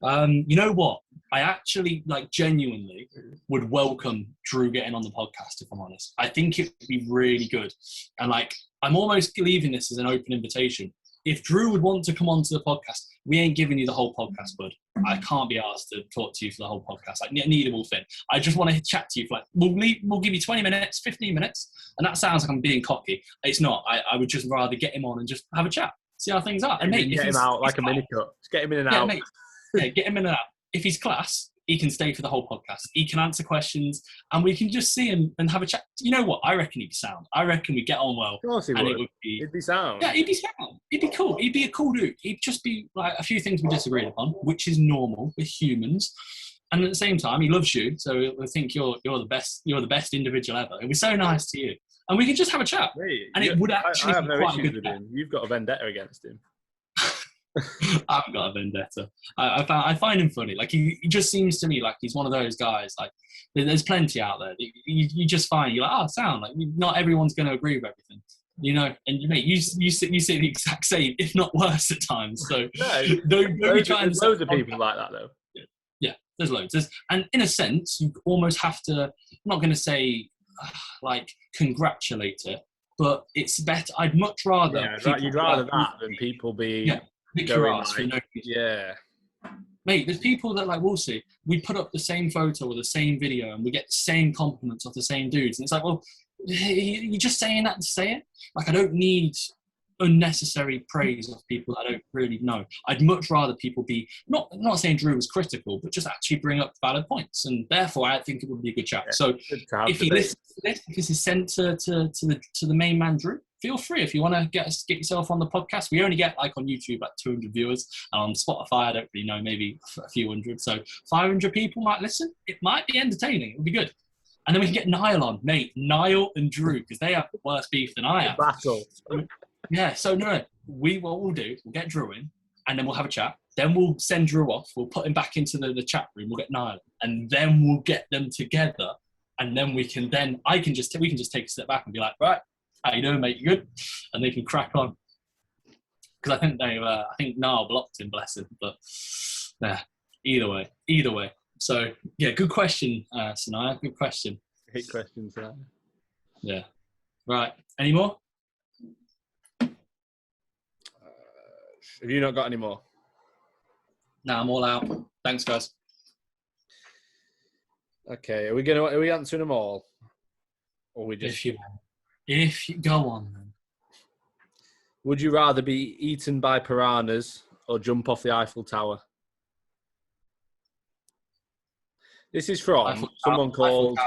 You know what? I actually, genuinely would welcome Drew getting on the podcast, if I'm honest. I think it would be really good. And, I'm almost leaving this as an open invitation. If Drew would want to come onto the podcast, we ain't giving you the whole podcast, bud. I can't be asked to talk to you for the whole podcast. Neither will Finn. I just want to chat to you for we'll give you 20 minutes, 15 minutes. And that sounds like I'm being cocky. It's not. I would just rather get him on and just have a chat. See how things are. And mate, get him out like a mini cut. Just get him in and out. Mate, get him in and out. If he's class, he can stay for the whole podcast. He can answer questions, and we can just see him and have a chat. You know what? I reckon he'd be sound. I reckon we'd get on well. Of course he would. He'd be sound. Yeah, he'd be sound. He'd be cool. He'd be a cool dude. He'd just be a few things we disagreed upon, which is normal. We're humans. And at the same time, he loves you, so I think you're the best. You're the best individual ever. It'd be so nice to you, and we can just have a chat. And it would actually. I have be no quite issues a good with him. You've got a vendetta against him. I haven't got a vendetta. I find him funny. He just seems to me like he's one of those guys. There's plenty out there. You just find you're like, sound not everyone's going to agree with everything. You know, and mate, you say the exact same, if not worse, at times. So don't be trying to. There's loads of people like that, though. Yeah, there's loads. And in a sense, you almost have to. I'm not going to say congratulate it, but it's better. I'd much rather. Yeah, you'd rather that than people be. Yeah. Yeah. Mate, there's people that we'll see. We put up the same photo or the same video and we get the same compliments of the same dudes. And it's well, you're just saying that to say it? I don't need unnecessary praise of people that I don't really know. I'd much rather people be, not saying Drew was critical, but just actually bring up valid points. And therefore, I think it would be a good chat. Yeah, so if he listens to this, if this is sent to the main man, Drew, feel free. If you want to get yourself on the podcast, we only get on YouTube 200 viewers. And on Spotify, I don't really know, maybe a few hundred. So 500 people might listen. It might be entertaining. It would be good. And then we can get Niall on, mate. Niall and Drew, because they have worse beef than I have. Battle. Yeah, so no. What we'll do, we'll get Drew in, and then we'll have a chat. Then we'll send Drew off. We'll put him back into the chat room. We'll get Niall, and then we'll get them together. And then we can just take a step back and be like, right, how you doing, mate? You good? And they can crack on. Because I think Niall blocked him, bless him. But yeah, either way. So yeah, good question, Sanaya. Good question. Hate questions, Sanaya. Yeah. Right. Any more? Have you not got any more? No, I'm all out. Thanks, guys. Okay, are we answering them all? Or we just if you go on then. Would you rather be eaten by piranhas or jump off the Eiffel Tower? This is from someone called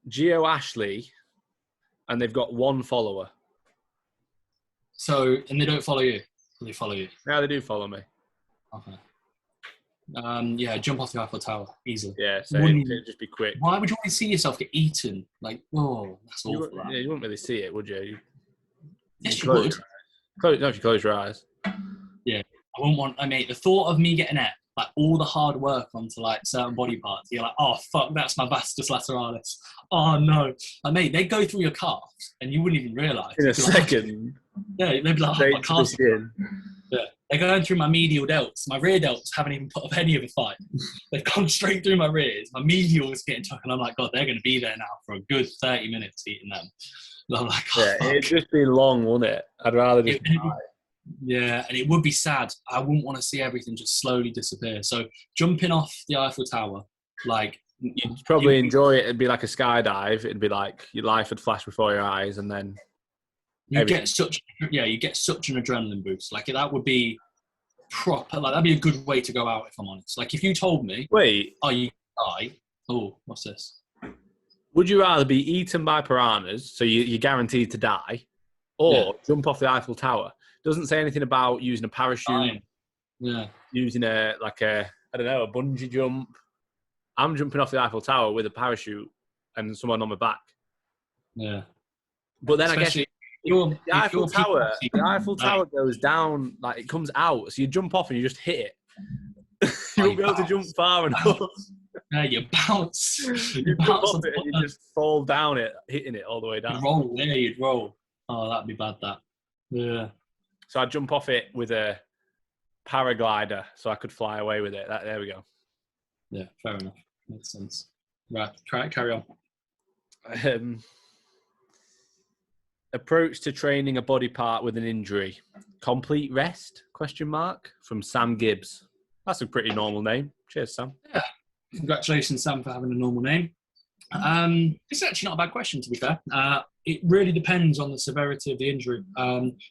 Geo Ashley, and they've got one follower. So, and they don't follow you? Or they follow you? Yeah, they do follow me. Okay. Yeah, jump off the Eiffel Tower, easily. Yeah, so it'd just be quick. Why would you want to see yourself get eaten? That's awful. You wouldn't really see it, would you? Yes, you would. If you close your eyes. Yeah, I wouldn't want. The thought of me getting all the hard work onto certain body parts. You're like, oh fuck, that's my vastus lateralis. Oh no, mate, they go through your calves and you wouldn't even realise. In a second. Yeah, they'd be like, oh, my calves. Yeah, they're going through my medial delts. My rear delts haven't even put up any of a fight. They've gone straight through my rears. My medial is getting tucked, and I'm like, God, they're going to be there now for a good 30 minutes eating them. And I'm like, oh, yeah, it'd just be long, wouldn't it? I'd rather just. Yeah, and it would be sad. I wouldn't want to see everything just slowly disappear. So jumping off the Eiffel Tower, you'd probably enjoy it. It'd be like a skydive. It'd be like your life would flash before your eyes, and then you get such an adrenaline boost. Like that would be proper. Like that'd be a good way to go out, if I'm honest. Like if you told me, wait, "Oh, you die." Oh, what's this? Would you rather be eaten by piranhas, so you're guaranteed to die, or jump off the Eiffel Tower? Doesn't say anything about using a parachute. Using a bungee jump. I'm jumping off the Eiffel Tower with a parachute and someone on my back. Yeah. But then especially I guess the Eiffel Tower goes down, like it comes out, so you jump off and you just hit it. You won't be able to jump far enough. Yeah, you bounce. You jump off it and you just fall down it, hitting it all the way down. You'd roll. Oh, that'd be bad, that. Yeah. So I'd jump off it with a paraglider so I could fly away with it. There we go. Yeah, fair enough. Makes sense. Right, carry on. Approach to training a body part with an injury. Complete rest? ? From Sam Gibbs. That's a pretty normal name. Cheers, Sam. Yeah. Congratulations, Sam, for having a normal name. It's actually not a bad question, to be fair. It really depends on the severity of the injury.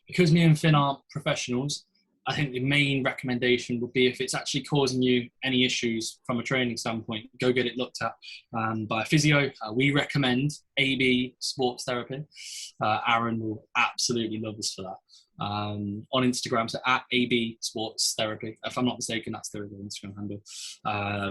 Because me and Finn aren't professionals, I think the main recommendation would be if it's actually causing you any issues from a training standpoint, go get it looked at by a physio. We recommend AB Sports Therapy. Aaron will absolutely love us for that. On Instagram, so at AB Sports Therapy. If I'm not mistaken, that's their Instagram handle.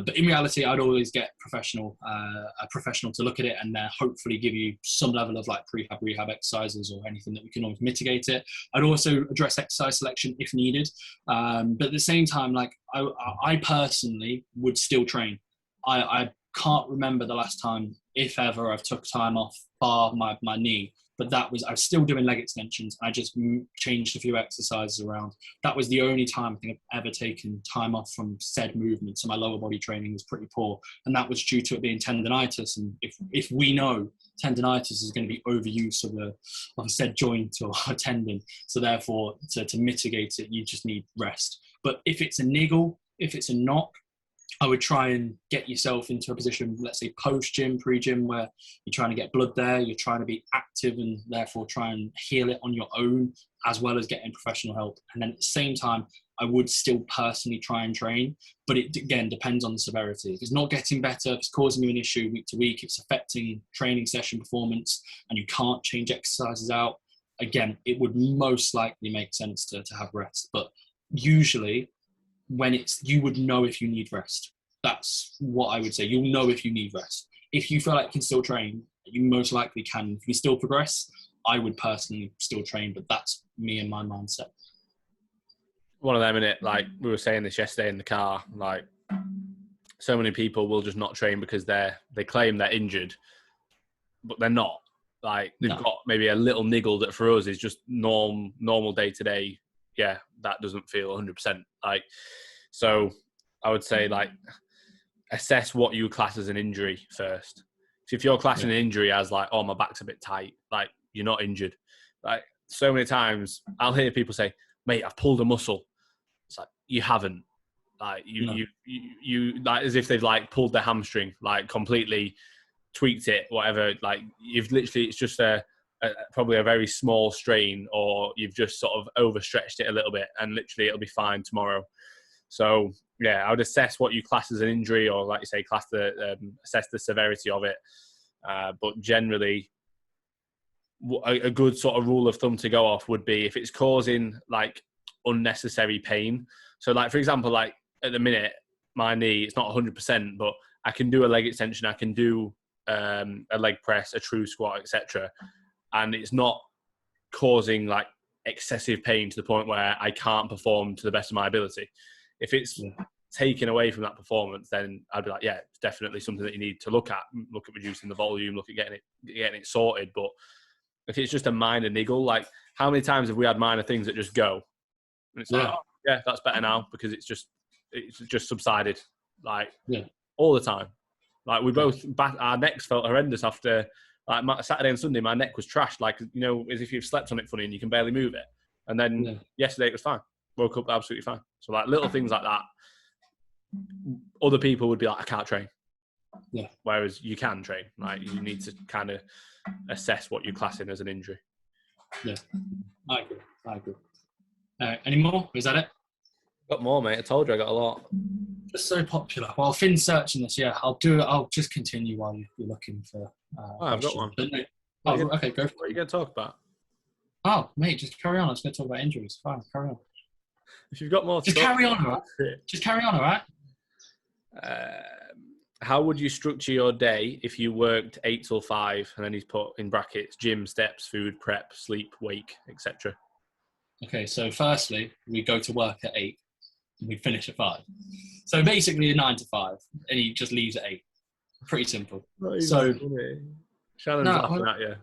But in reality, I'd always get a professional to look at it and hopefully give you some level of like rehab exercises or anything that we can always mitigate it. I'd also address exercise selection if needed. But at the same time, like I personally would still train. I can't remember the last time, if ever, I've took time off bar my knee. But I was still doing leg extensions. I just changed a few exercises around. That was the only time I think I've ever taken time off from said movement. So my lower body training was pretty poor. And that was due to it being tendonitis. And if we know tendonitis is going to be overuse of a said joint or a tendon. So therefore, to mitigate it, you just need rest. But if it's a niggle, if it's a knock, I would try and get yourself into a position, let's say post-gym, pre-gym, where you're trying to get blood there, you're trying to be active and therefore try and heal it on your own, as well as getting professional help. And then at the same time, I would still personally try and train, but it, again, depends on the severity. If it's not getting better, if it's causing you an issue week to week, if it's affecting training session performance and you can't change exercises out, again, it would most likely make sense to have rest. But usually, you would know if you need rest. That's what I would say. You'll know if you need rest. If you feel like you can still train, you most likely can. If you still progress, I would personally still train, but that's me and my mindset. One of them, innit? Like we were saying this yesterday in the car, like so many people will just not train because they claim they're injured, but they're not. Like they've got maybe a little niggle that for us is just normal day to day. Yeah, that doesn't feel 100%. Like, so I would say like assess what you class as an injury first. So if you're classing an injury as like, oh, my back's a bit tight, like you're not injured. Like so many times I'll hear people say, mate, I've pulled a muscle. It's like, you haven't. Like you like as if they've like pulled their hamstring, like completely tweaked it, whatever. Like you've literally, it's just probably a very small strain, or you've just sort of overstretched it a little bit and literally it'll be fine tomorrow. So yeah, I would assess what you class as an injury, or like you say, assess the severity of it. But generally, a good sort of rule of thumb to go off would be if it's causing like unnecessary pain. So like, for example, like at the minute, my knee, it's not 100%, but I can do a leg extension, I can do a leg press, a true squat, etc. And it's not causing like excessive pain to the point where I can't perform to the best of my ability. If it's taken away from that performance, then I'd be like, yeah, it's definitely something that you need to look at reducing the volume, look at getting it sorted. But if it's just a minor niggle, like how many times have we had minor things that just go? And it's like, oh, yeah, that's better now because it's just subsided, like all the time. Like we both, our necks felt horrendous after like Saturday and Sunday. My neck was trashed, like as if you've slept on it funny and you can barely move it. And then yesterday it was fine. Woke up absolutely fine. So like little things like that. Other people would be like, I can't train. Yeah. Whereas you can train. Like, you need to kind of assess what you're classing as an injury. Yeah, I agree. Any more? Is that it? Got more, mate. I told you I got a lot. It's so popular. Well, Finn's searching this. Yeah, I'll do it. I'll just continue while you're looking for. I've got one. But no, okay, go. What are you going to talk about? Oh, mate, just carry on. I was going to talk about injuries. Fine, carry on. If you've got more, just carry on, all right? Just carry on, all right? How would you structure your day if you worked 8 till 5, and then he's put in brackets gym, steps, food, prep, sleep, wake, etc.? Okay, so firstly, we go to work at 8 and we finish at 5. So basically a 9 to 5, and he just leaves at 8. Pretty simple. So Shannon's laughing at you.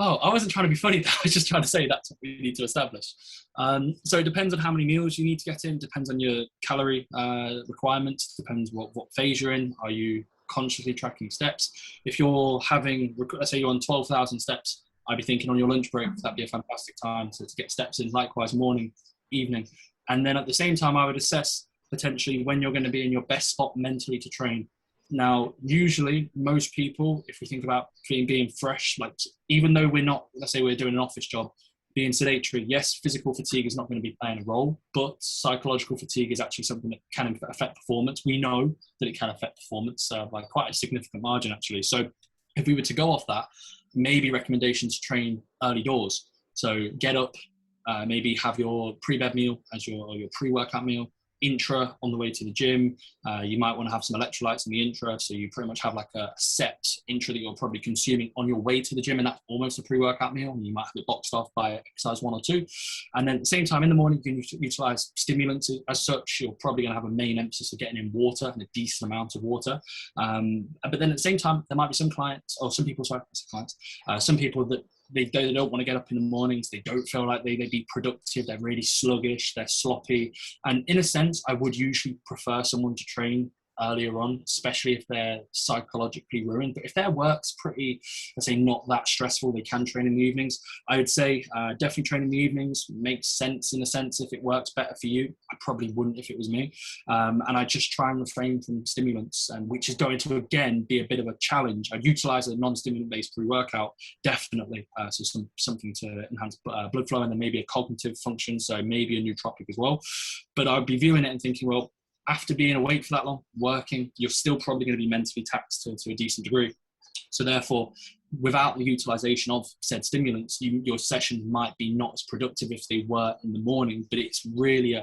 Oh, I wasn't trying to be funny. I was just trying to say that's what we need to establish. So it depends on how many meals you need to get in. Depends on your calorie requirements. Depends what phase you're in. Are you consciously tracking steps? If you're having, let's say you're on 12,000 steps, I'd be thinking on your lunch break, that'd be a fantastic time to get steps in. Likewise, morning, evening. And then at the same time, I would assess potentially when you're going to be in your best spot mentally to train. Now, usually most people, if we think about being fresh, like even though we're not, let's say we're doing an office job, being sedentary, yes, physical fatigue is not going to be playing a role, but psychological fatigue is actually something that can affect performance. We know that it can affect performance by quite a significant margin, actually. So if we were to go off that, maybe recommendations to train early doors. So get up, maybe have your pre-bed meal as your pre-workout meal, intra on the way to the gym. You might want to have some electrolytes in the intra, so you pretty much have like a set intra that you're probably consuming on your way to the gym, and that's almost a pre-workout meal, and you might have it boxed off by exercise 1 or 2. And then at the same time in the morning, you can utilize stimulants as such. You're probably going to have a main emphasis of getting in water and a decent amount of water. But then at the same time, there might be some clients, or some people, some people that they don't want to get up in the mornings. They don't feel like they'd be productive. They're really sluggish. They're sloppy. And in a sense, I would usually prefer someone to train earlier on, especially if they're psychologically ruined. But if their work's pretty, let's say, not that stressful, they can train in the evenings. I would say definitely train in the evenings makes sense in a sense. If it works better for you, I probably wouldn't if it was me. And I just try and refrain from stimulants, and which is going to, again, be a bit of a challenge. I'd utilize a non-stimulant based pre-workout, definitely. So something to enhance blood flow, and then maybe a cognitive function, so maybe a nootropic as well. But I'd be viewing it and thinking, well, after being awake for that long, working, you're still probably going to be mentally taxed to a decent degree. So therefore, without the utilization of said stimulants, your session might be not as productive if they were in the morning, but it's really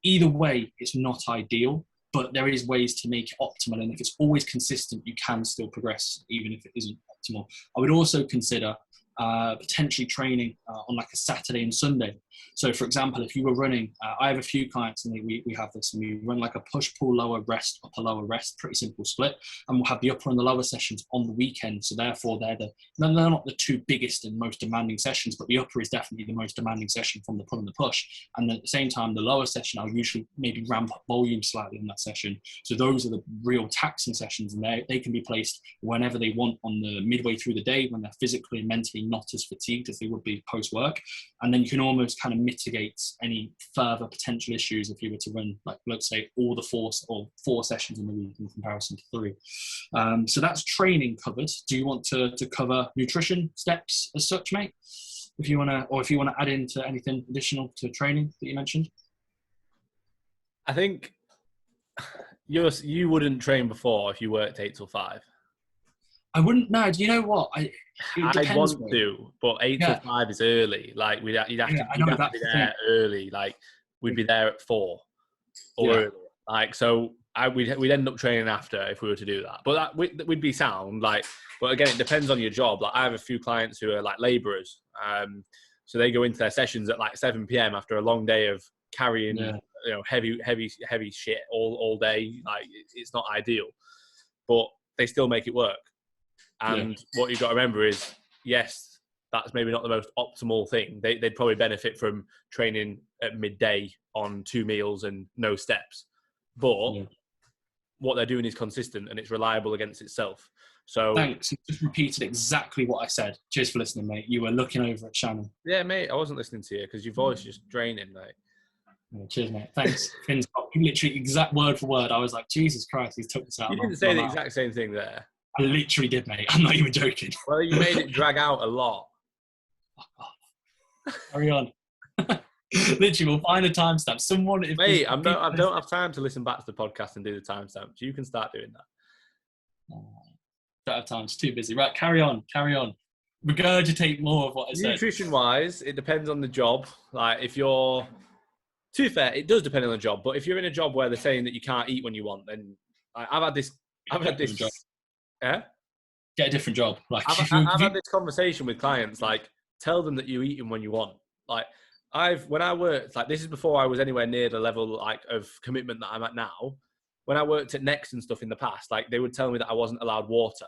either way, it's not ideal, but there is ways to make it optimal. And if it's always consistent, you can still progress, even if it isn't optimal. I would also consider potentially training on like a Saturday and Sunday. So for example, if you were running, I have a few clients and we have this, and we run like a push, pull, lower, rest, upper, lower, rest, pretty simple split. And we'll have the upper and the lower sessions on the weekend. So therefore they're not the two biggest and most demanding sessions, but the upper is definitely the most demanding session from the pull and the push. And then at the same time, the lower session, I'll usually maybe ramp up volume slightly in that session. So those are the real taxing sessions, and they can be placed whenever they want on the midway through the day when they're physically and mentally not as fatigued as they would be post-work. And then you can almost kind of mitigate any further potential issues if you were to run, like, let's say, all the 4 sessions in the week in comparison to 3. So that's training covered. Do you want to cover nutrition steps as such, mate? If you want to add into anything additional to training that you mentioned? I think you wouldn't train before if you worked 8 till 5. I wouldn't. No, do you know what? I'd want to, but 8 till 5 is early. Like you'd have to be there early. Like we'd be there at 4 or earlier. Like so, we'd end up training after if we were to do that. But we'd be sound. Like, but again, it depends on your job. Like I have a few clients who are like labourers, so they go into their sessions at like 7 p.m. after a long day of carrying heavy shit all day. Like it's not ideal, but they still make it work. And what you've got to remember is, yes, that's maybe not the most optimal thing. They'd probably benefit from training at midday on 2 meals and no steps. But what they're doing is consistent and it's reliable against itself. So thanks. You just repeated exactly what I said. Cheers for listening, mate. You were looking over at Shannon. Yeah, mate. I wasn't listening to you because your voice is just draining, mate. Yeah, cheers, mate. Thanks. Finn's literally exact word for word. I was like, Jesus Christ, he's took this out. You didn't say the exact same thing there. I literally did, mate. I'm not even joking. Well, you made it drag out a lot. Fuck off. Carry on. Literally, we'll find a timestamp. Someone, mate, I don't have time to listen back to the podcast and do the timestamps. You can start doing that. Don't have time. It's too busy. Right, carry on. Regurgitate more of what I said. Nutrition-wise, it depends on the job. Like, if you're... To be fair, it does depend on the job. But if you're in a job where they're saying that you can't eat when you want, then I've had this job. Yeah? Get a different job. Like I've had this conversation with clients, like, tell them that you're eating when you want. Like, when I worked, like, this is before I was anywhere near the level, like, of commitment that I'm at now. When I worked at Next and stuff in the past, like, they would tell me that I wasn't allowed water.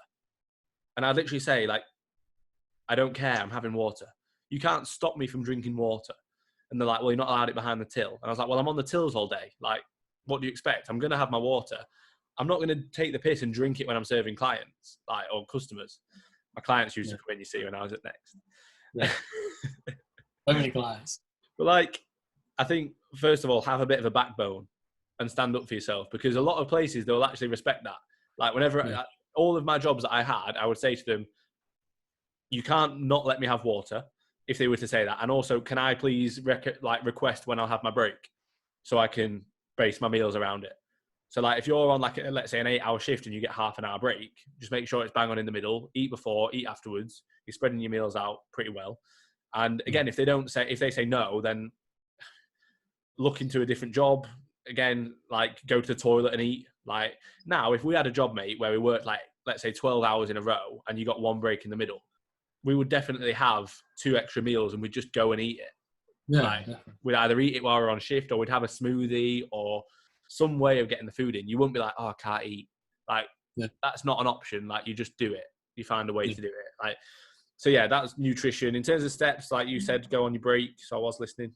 And I'd literally say, like, I don't care, I'm having water. You can't stop me from drinking water. And they're like, well, you're not allowed it behind the till. And I was like, well, I'm on the tills all day. Like, what do you expect? I'm going to have my water. I'm not going to take the piss and drink it when I'm serving clients, like, or customers. My clients used to come in, you see, when I was at Next. Yeah. So many clients. But, like, I think, first of all, have a bit of a backbone and stand up for yourself, because a lot of places, they'll actually respect that. Like, whenever all of my jobs that I had, I would say to them, you can't not let me have water, if they were to say that. And also, can I please request when I'll have my break so I can base my meals around it? So, like, if you're on, like, let's say an 8-hour shift and you get half an hour break, just make sure it's bang on in the middle. Eat before, eat afterwards. You're spreading your meals out pretty well. And again, if they say no, then look into a different job. Again, like, go to the toilet and eat. Like, now, if we had a job, mate, where we worked, like, let's say 12 hours in a row and you got one break in the middle, we would definitely have 2 extra meals and we'd just go and eat it. Yeah, like, we'd either eat it while we're on shift, or we'd have a smoothie or some way of getting the food in. You wouldn't be like, oh, I can't eat. Like, that's not an option. Like, you just do it. You find a way to do it. Like, so yeah, that's nutrition. In terms of steps, like you said, go on your break. So I was listening.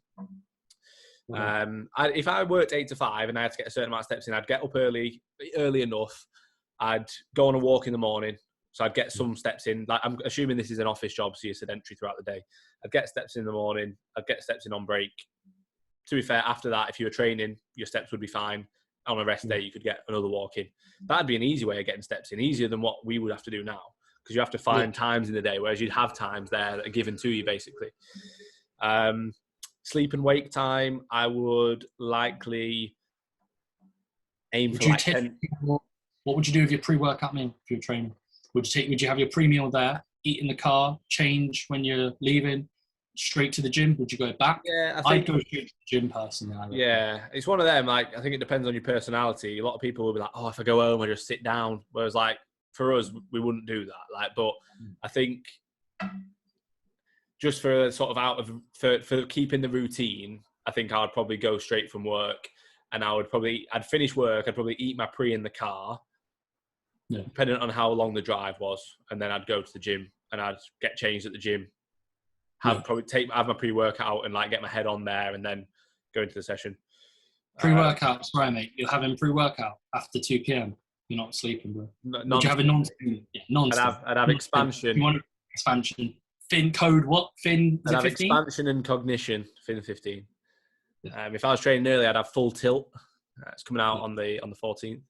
If I worked 8 to 5 and I had to get a certain amount of steps in, I'd get up early enough. I'd go on a walk in the morning. So I'd get some steps in. Like, I'm assuming this is an office job, so you're sedentary throughout the day. I'd get steps in the morning. I'd get steps in on break. To be fair, after that, if you were training, your steps would be fine. On a rest day, you could get another walk in. That'd be an easy way of getting steps in, easier than what we would have to do now, because you have to find times in the day, whereas you'd have times there that are given to you, basically. Sleep and wake time, I would likely aim for like 10. What would you do with your pre-workout meal if you're training? Would you have your pre-meal there, eat in the car, change when you're leaving, straight to the gym? Would you go back? Yeah, I'd go straight to the gym personally. Yeah, it's one of them. Like, I think it depends on your personality. A lot of people will be like, oh, if I go home, I just sit down. Whereas, like, for us, we wouldn't do that. Like, but I think just for sort of for keeping the routine, I think I would probably go straight from work, and I'd finish work. I'd probably eat my pre in the car. Yeah. Depending on how long the drive was, and then I'd go to the gym and I'd get changed at the gym, have my pre-workout and like get my head on there, and then go into the session. Pre-workout, sorry mate, you're having pre-workout after 2 p.m. You're not sleeping, bro. Would you have a non-sleep? Yeah, non-sleep. I'd have expansion. You want expansion? Fin code what? Fin? I'd have 15? Expansion and cognition. Fin 15. Yeah. If I was training early, I'd have full tilt. It's coming out on the 14th.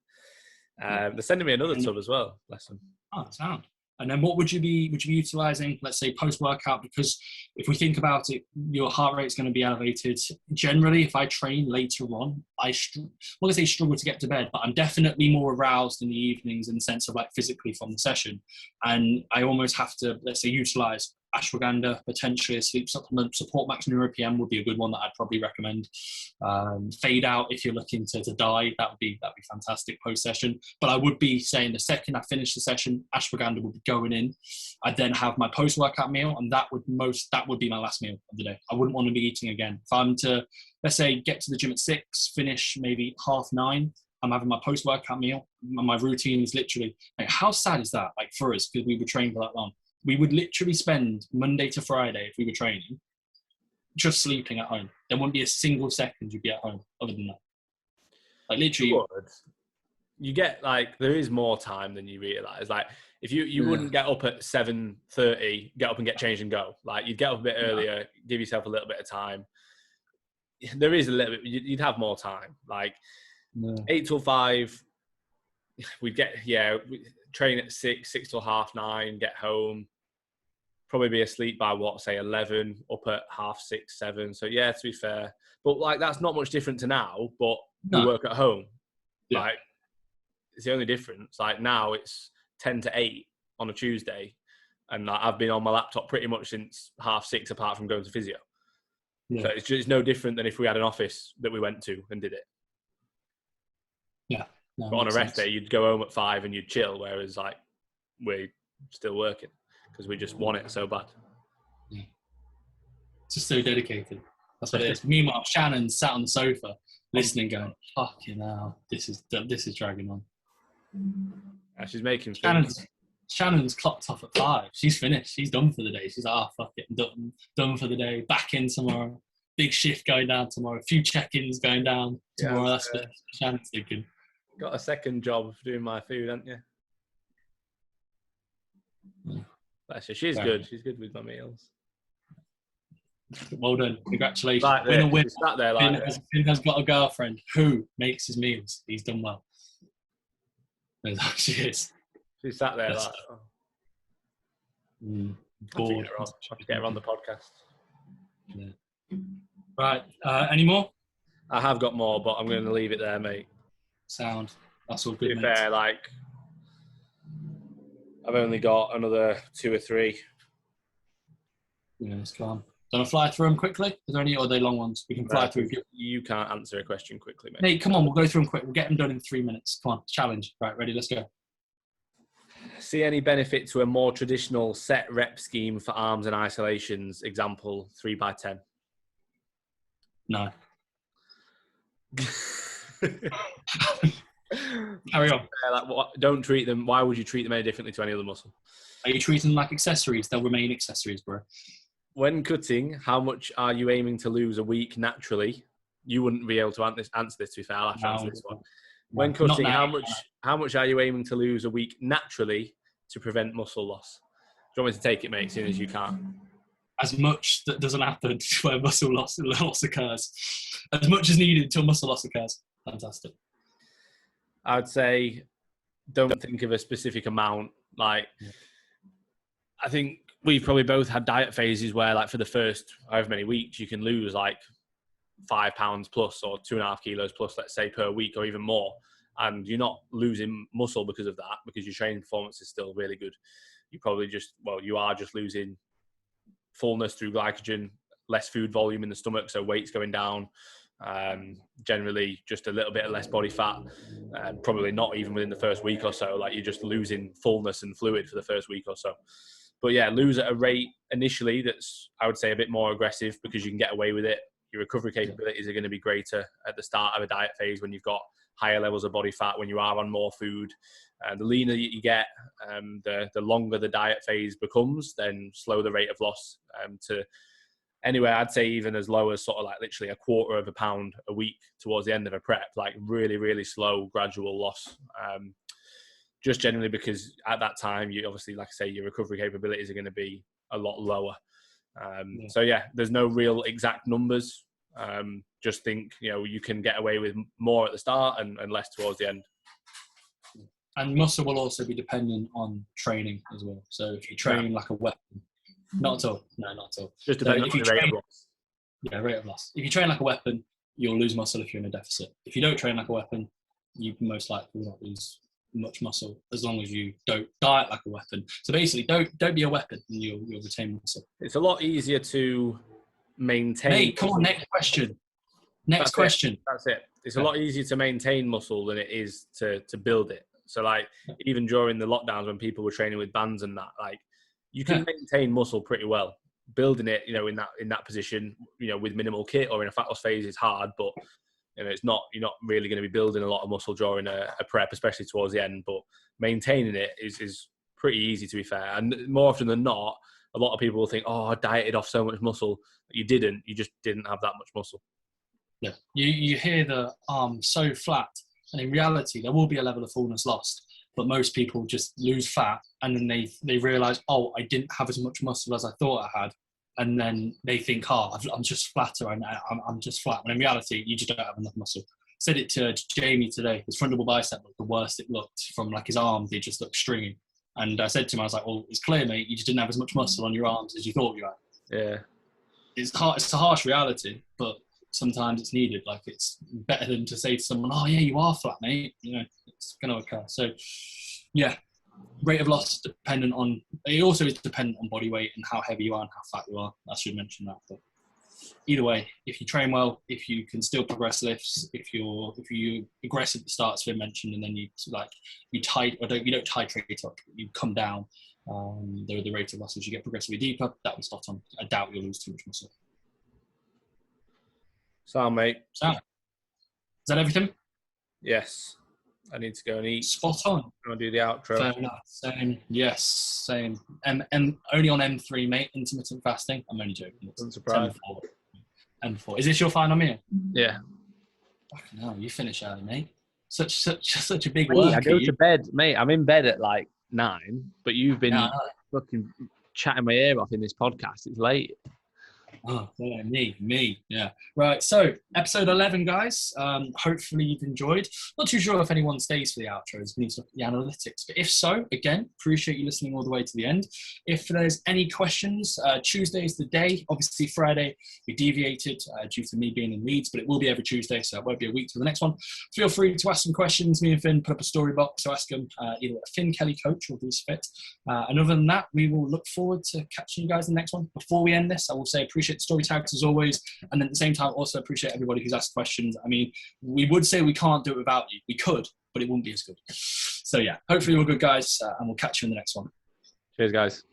They're sending me another tub as well. Bless them. Oh, sound. And then what would you be utilizing, let's say, post-workout? Because if we think about it, your heart rate is going to be elevated. Generally, if I train later on, I struggle to get to bed, but I'm definitely more aroused in the evenings in the sense of like physically from the session. And I almost have to, let's say, utilize ashwagandha, potentially a sleep supplement. Support Max Neuro PM would be a good one that I'd probably recommend. Fade out if you're looking to die, that'd be fantastic post session. But I would be saying the second I finish the session, ashwagandha will be going in. I'd then have my post workout meal, and that would be my last meal of the day. I wouldn't want to be eating again. If I'm to, let's say, get to the gym at 6, finish maybe 9:30, I'm having my post workout meal. My routine is literally like, how sad is that? Like for us, because we were trained for that long. We would literally spend Monday to Friday, if we were training, just sleeping at home. There wouldn't be a single second you'd be at home other than that. Like literally. You get like, there is more time than you realise. Like if you wouldn't get up at 7:30, get up and get changed and go. Like you'd get up a bit earlier, give yourself a little bit of time. there is a little bit. You'd have more time. Like 8 till 5. We'd we train at 6 till 9:30, get home. Probably be asleep by say 11, up at 6:30, 7. So yeah, to be fair, but like that's not much different to now. But we work at home. Yeah. Like it's the only difference. Like now it's 10 to 8 on a Tuesday, and like, I've been on my laptop pretty much since 6:30, apart from going to physio. Yeah. So it's no different than if we had an office that we went to and did it. Yeah. No, but on a rest day, you'd go home at 5 and you'd chill, whereas like we're still working because we just want it so bad. Yeah. Just so dedicated. That's what it is. Meanwhile, Shannon sat on the sofa listening, going, "Fucking hell, this is dragging on." Yeah, she's making Shannon's clocked off at 5. She's finished. She's done for the day. She's like, fuck it, I'm done for the day. Back in tomorrow. Big shift going down tomorrow. A few check-ins going down tomorrow. Yeah, that's what Shannon's thinking. Got a second job doing my food, haven't you? Yeah. Bless her. She's good. She's good with my meals. Well done. Congratulations. Like Winner. Sat there like Finn has got a girlfriend who makes his meals. He's done well. She is. She sat there like, bored. Have to get her on the podcast. Yeah. Right. Any more? I have got more, but I'm going to leave it there, mate. Sound. That's all good, to be fair, like, I've only got another 2 or 3. Yeah, it's calm. Do you want to fly through them quickly? Is there any, or are they long ones? We can fly through. You can't answer a question quickly, mate. Nate, come on, we'll go through them quick. We'll get them done in 3 minutes. Come on, challenge. Right, ready, let's go. See any benefit to a more traditional set rep scheme for arms and isolations? Example, 3x10. No. Carry on. Don't treat them. Why would you treat them any differently to any other muscle? Are you treating them like accessories? They'll remain accessories, bro. When cutting, how much are you aiming to lose a week naturally? You wouldn't be able to answer this, to be fair. I'll have to answer this one. When cutting, how much are you aiming to lose a week naturally to prevent muscle loss? Do you want me to take it, mate, as soon as you can? As much that doesn't happen where muscle loss occurs. As much as needed until muscle loss occurs. Fantastic. I'd say don't think of a specific amount. Like, I think we've probably both had diet phases where, like, for the first however many weeks, you can lose like 5 pounds plus or 2.5 kilos plus, let's say, per week or even more. And you're not losing muscle because of that, because your training performance is still really good. You probably you are just losing fullness through glycogen, less food volume in the stomach, so weight's going down. Generally just a little bit of less body fat, probably not even within the first week or so. Like, you're just losing fullness and fluid for the first week or so. But yeah, lose at a rate initially that's, I would say, a bit more aggressive, because you can get away with it. Your recovery capabilities are going to be greater at the start of a diet phase when you've got higher levels of body fat, when you are on more food. The leaner you get, the longer the diet phase becomes, then slow the rate of loss to anywhere, I'd say even as low as sort of like literally 1/4 of a pound a week towards the end of a prep, like really, really slow, gradual loss. Just generally because at that time, you obviously, like I say, your recovery capabilities are going to be a lot lower. So yeah, there's no real exact numbers. Just think, you can get away with more at the start and less towards the end. And muscle will also be dependent on training as well. So if you train like a weapon, not at all. No, not at all. Just depending on the rate of loss. Yeah, rate of loss. If you train like a weapon, you'll lose muscle if you're in a deficit. If you don't train like a weapon, you most likely will not lose much muscle as long as you don't diet like a weapon. So basically, don't be a weapon, and you'll retain muscle. It's a lot easier to maintain. Hey, come on, next question. Next question. That's it. It's a lot easier to maintain muscle than it is to build it. So like, even during the lockdowns when people were training with bands and that, like, you can maintain muscle pretty well. Building it, in that position, with minimal kit or in a fat loss phase is hard, but it's not, you're not really going to be building a lot of muscle during a prep, especially towards the end. But maintaining it is pretty easy, to be fair. And more often than not, a lot of people will think, "Oh, I dieted off so much muscle." You didn't. You just didn't have that much muscle. Yeah. You hear the arm so flat, and in reality, there will be a level of fullness lost. But most people just lose fat, and then they realise, "Oh, I didn't have as much muscle as I thought I had," and then they think, oh, I'm just flatter, and I'm just flat. When in reality, you just don't have enough muscle. Said it to Jamie today. His front double bicep looked the worst it looked. From like his arms, they just looked stringy. And I said to him, I was like, well, it's clear, mate, you just didn't have as much muscle on your arms as you thought you had. Yeah. It's a harsh reality, but sometimes it's needed. Like, it's better than to say to someone, oh, yeah, you are flat, mate. You know, it's going to occur. So, yeah, rate of loss dependent on, it also is dependent on body weight and how heavy you are and how fat you are. I should mention that. But either way, if you train well, if you can still progress lifts, if you aggressive at the start, as Finn mentioned, and then you don't titrate up, you come down, the rate of loss as you get progressively deeper, that was spot on. I doubt you'll lose too much muscle. Sound, mate. Sound. Is that everything? Yes. I need to go and eat. Spot on. I'm going to do the outro. Fair enough. Same. Yes, same. Only on M3, mate, intermittent fasting. I'm only joking. I'm surprised. M4. Is this your final meal? Yeah. Fucking hell, you finish early, mate. Such a big mate, work. I go to bed, mate. I'm in bed at like 9, but you've been fucking chatting my ear off in this podcast. It's late. Oh, yeah, me. Yeah. Right. So, episode 11, guys. Hopefully you've enjoyed. Not too sure if anyone stays for the outros. We need to look at the analytics. But if so, again, appreciate you listening all the way to the end. If there's any questions, Tuesday is the day. Obviously, Friday, we deviated due to me being in Leeds, but it will be every Tuesday, so it won't be a week to the next one. Feel free to ask some questions. Me and Finn put up a story box, so ask them either a Finn Kelly coach or Bruce Fit. And other than that, we will look forward to catching you guys in the next one. Before we end this, I will say appreciate the story tags as always, and at the same time also appreciate everybody who's asked questions. I mean, we would say we can't do it without you. We could, but it wouldn't be as good. So yeah, hopefully you're all good, guys, and we'll catch you in the next one. Cheers, guys.